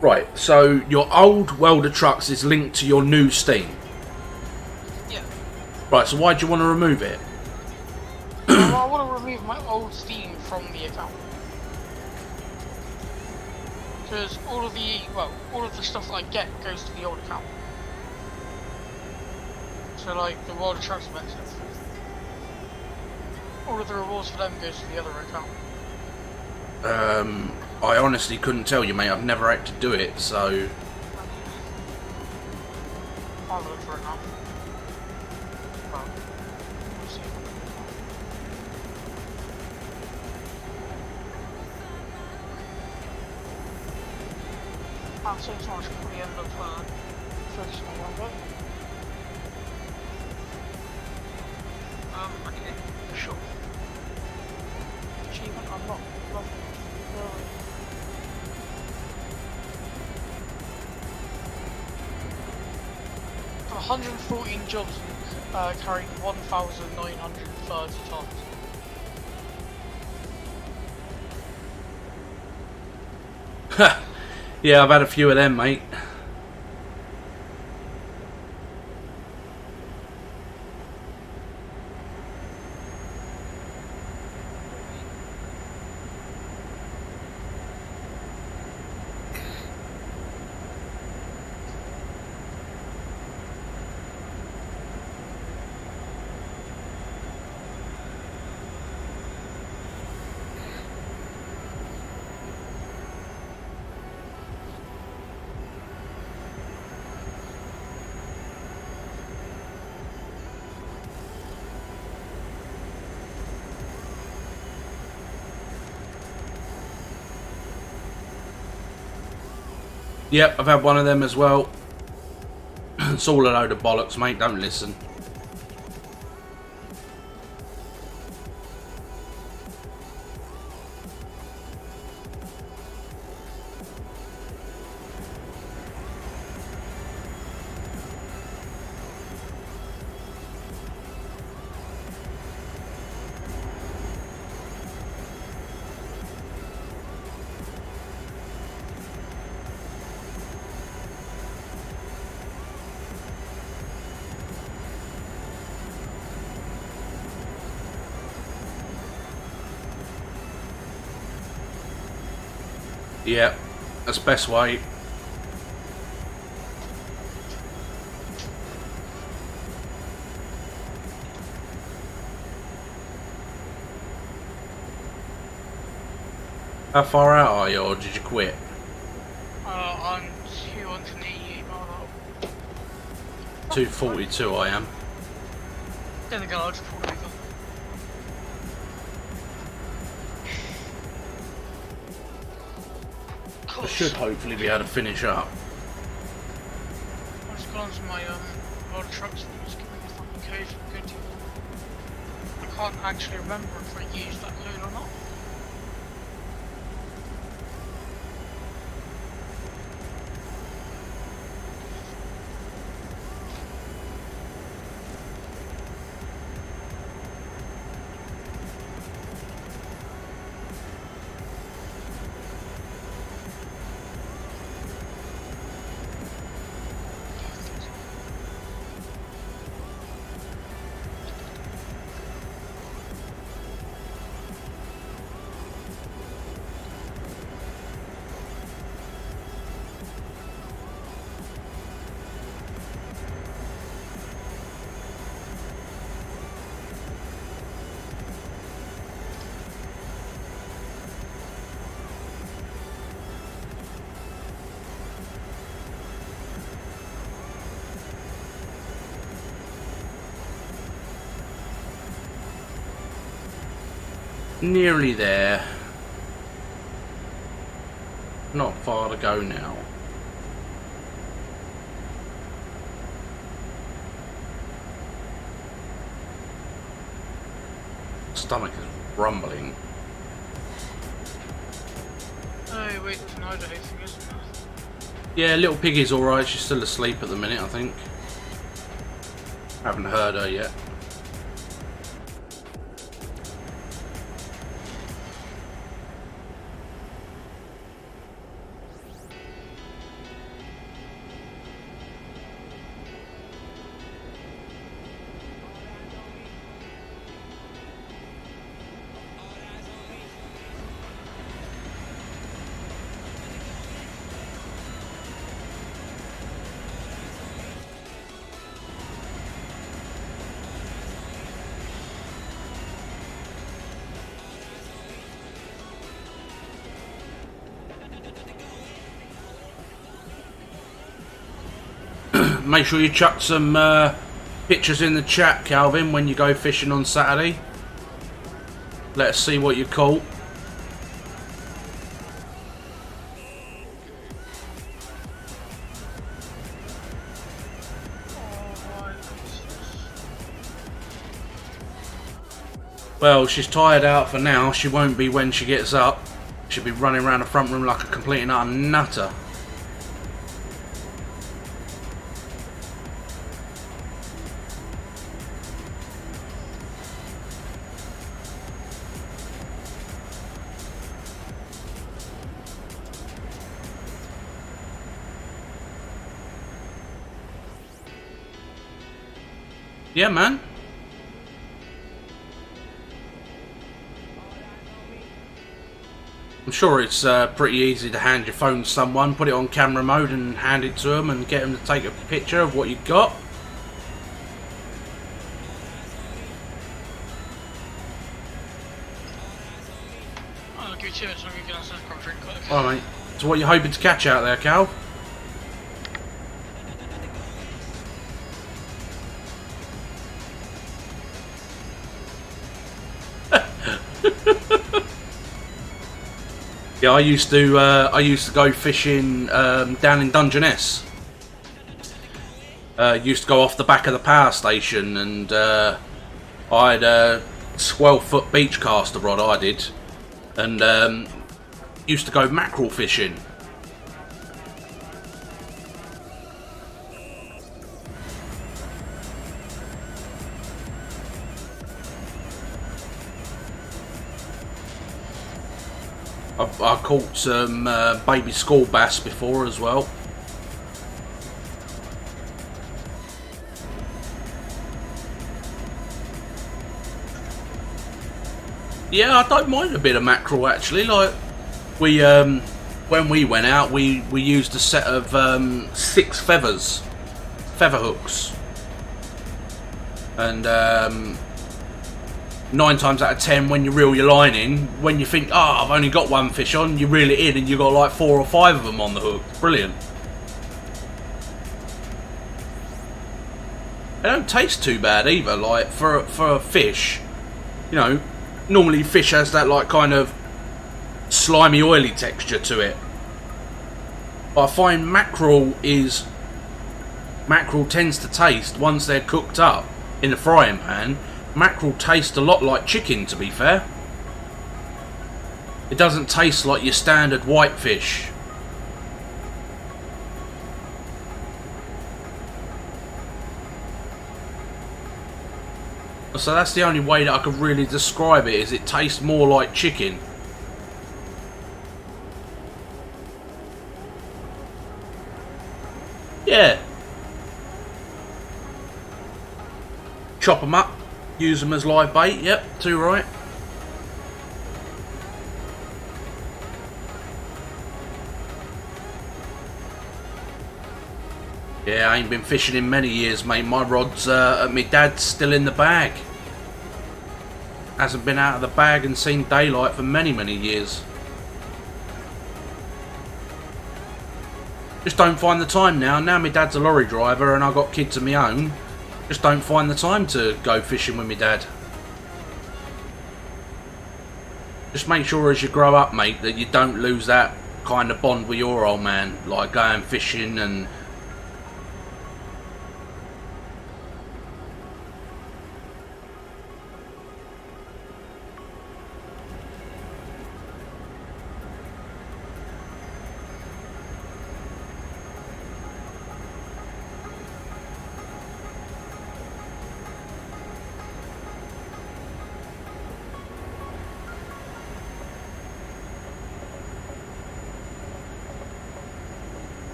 Right, so your old World of Trucks is linked to your new Steam. Yeah. Right, so why do you want to remove it? Well, I want to remove my old Steam from the account. Because all of the stuff that I get goes to the old account. So like the World of Trucks events, all of the rewards for them goes to the other account. I honestly couldn't tell you, mate. I've never had to do it, so... I'll look for it now. Well, we'll see. I'll say so much before we end up focusing on one bit. Okay, for sure. Achievement unlocked. Lovely. Really. Got 114 jobs and carried 1,930 tons. Yeah, I've had a few of them, mate. Yep, I've had one of them as well. It's all a load of bollocks, mate. Don't listen. Yep, that's the best way. How far out are you, or did you quit? I'm 288 miles out. 242 I am. Then again, I'll just pull over. I should hopefully be able to finish up. I'll just go onto my Eurotruck and just give me the fucking code for good. I can't actually remember if I used that code or not. Nearly there. Not far to go now. Stomach is rumbling. Oh wait, there's an Idaho thing, isn't there? Yeah, little piggy's alright. She's still asleep at the minute, I think. Haven't heard her yet. Make sure you chuck some pictures in the chat, Calvin, when you go fishing on Saturday. Let us see what you caught. Well, she's tired out for now. She won't be when she gets up. She'll be running around the front room like a complete and utter nutter. Yeah, man. I'm sure it's pretty easy to hand your phone to someone, put it on camera mode and hand it to them and get them to take a picture of what you've got. I'll give you 2 minutes and I'll get outside and grab a drink quick. Alright, mate. So what are you hoping to catch out there, Cal? Yeah, I used to go fishing down in Dungeness. Used to go off the back of the power station, and I had a 12-foot beach caster rod. I did, and used to go mackerel fishing. I caught some baby school bass before as well. Yeah, I don't mind a bit of mackerel actually. Like we, when we went out, we used a set of 6 feather hooks, and 9 times out of 10, when you reel your line in, when you think, I've only got 1 fish on, you reel it in and you've got like 4 or 5 of them on the hook. Brilliant. They don't taste too bad either. Like for a fish, you know, normally fish has that like kind of slimy, oily texture to it. But I find mackerel tends to taste, once they're cooked up in the frying pan, mackerel taste a lot like chicken, to be fair. It doesn't taste like your standard whitefish. So that's the only way that I could really describe it, is it tastes more like chicken. Yeah. Chop them up, use them as live bait, yep, too right. Yeah, I ain't been fishing in many years, mate. My rod's at my dad's still in the bag. Hasn't been out of the bag and seen daylight for many, many years. Just don't find the time now. Now my dad's a lorry driver and I've got kids of my own. Just don't find the time to go fishing with my dad. Just make sure as you grow up, mate, that you don't lose that kind of bond with your old man. Like going fishing and...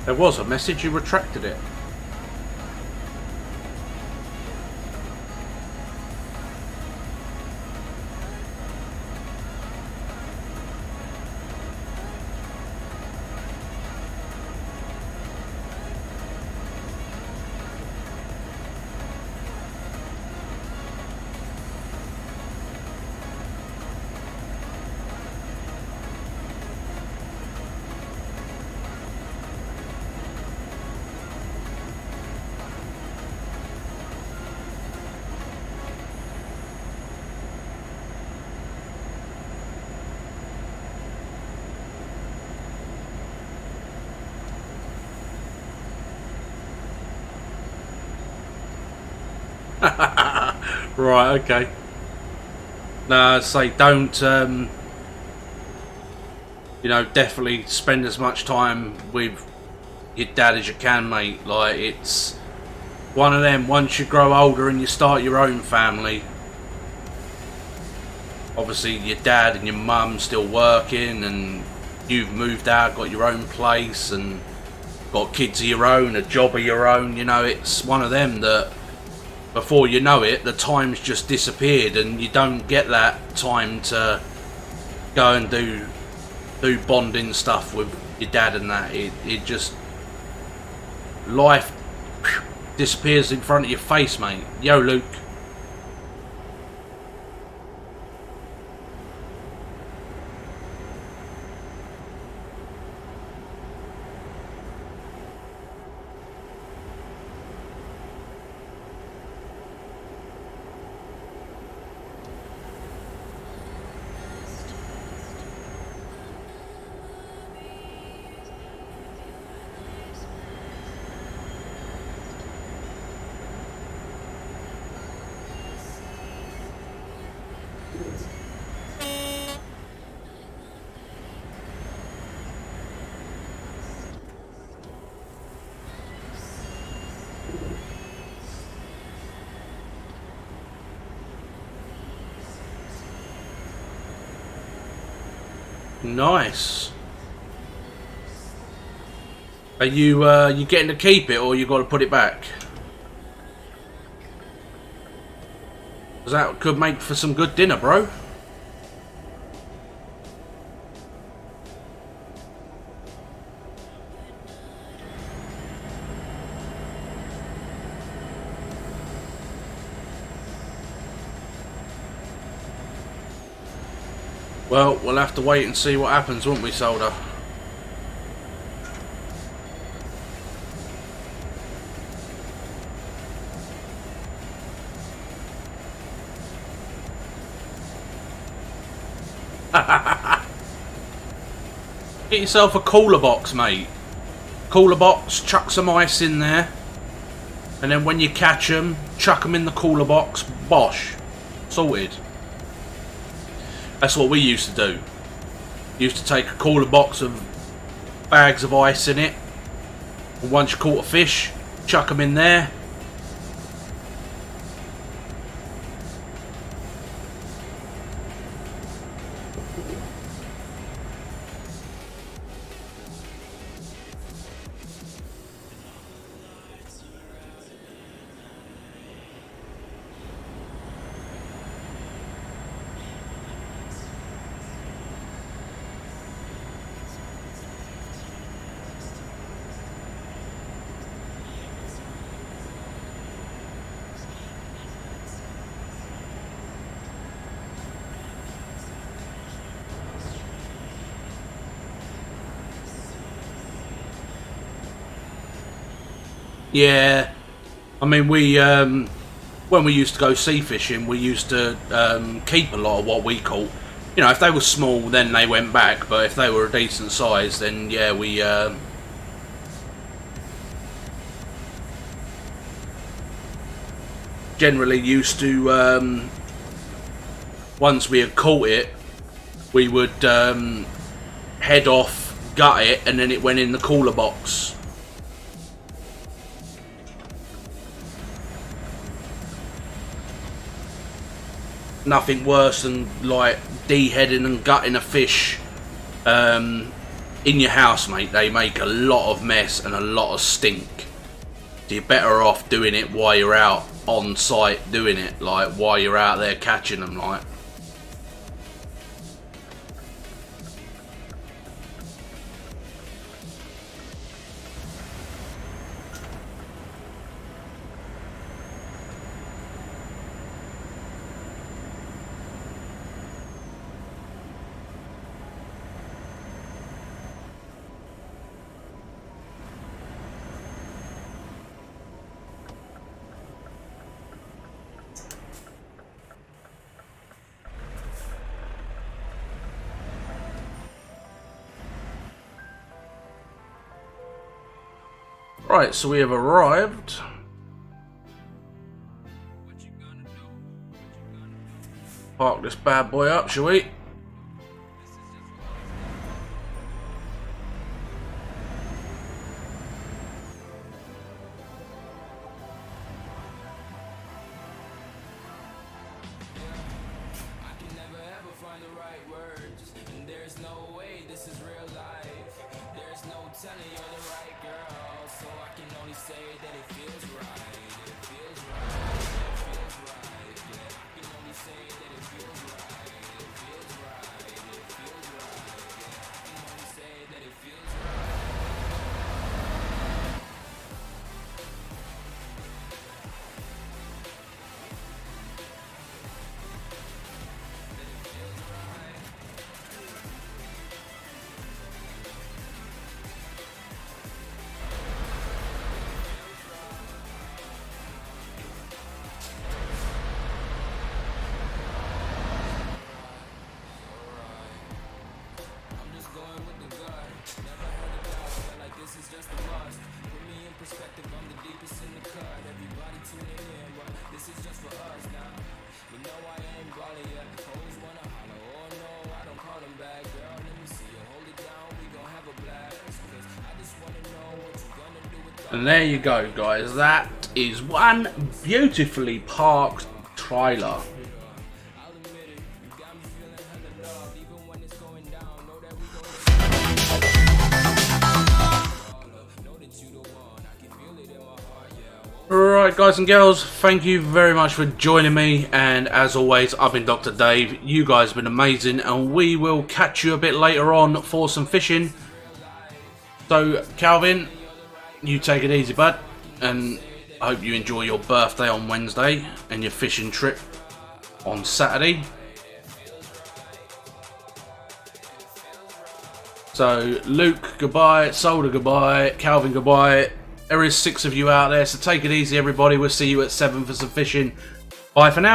There was a message, you retracted it. Right, okay. No, say don't, you know, definitely spend as much time with your dad as you can, mate. Like, it's one of them, once you grow older and you start your own family, obviously your dad and your mum still working and you've moved out, got your own place and got kids of your own, a job of your own, you know, it's one of them that before you know it, the time's just disappeared and you don't get that time to go and do bonding stuff with your dad and that. It just, life disappears in front of your face, mate. Yo, Luke. Nice. Are you getting to keep it, or you got to put it back? Because that could make for some good dinner, bro. Well, we'll have to wait and see what happens, won't we, Solder? Get yourself a cooler box, mate. Cooler box, chuck some ice in there, and then when you catch them, chuck them in the cooler box. Bosh. Sorted. That's what we used to do. Used to take a cooler box of bags of ice in it, and once you caught a fish, chuck them in there. Yeah, I mean, we when we used to go sea fishing, we used to keep a lot of what we caught. You know, if they were small, then they went back, but if they were a decent size, then yeah, we generally used to, once we had caught it, we would head off, gut it, and then it went in the cooler box. Nothing worse than like deheading and gutting a fish in your house, mate. They make a lot of mess and a lot of stink. So you're better off doing it while you're out on site doing it, like while you're out there catching them, like. Right, so we have arrived. Park this bad boy up, shall we? And there you go, guys. That is one beautifully parked trailer. Alright guys and girls, thank you very much for joining me, and as always I've been Dr. Dave. You guys have been amazing, and we will catch you a bit later on for some fishing. So Calvin, you take it easy bud, and I hope you enjoy your birthday on Wednesday and your fishing trip on Saturday. So Luke, goodbye. Solder, goodbye. Calvin, goodbye. There is 6 of you out there, so take it easy everybody. We'll see you at 7 for some fishing. Bye for now.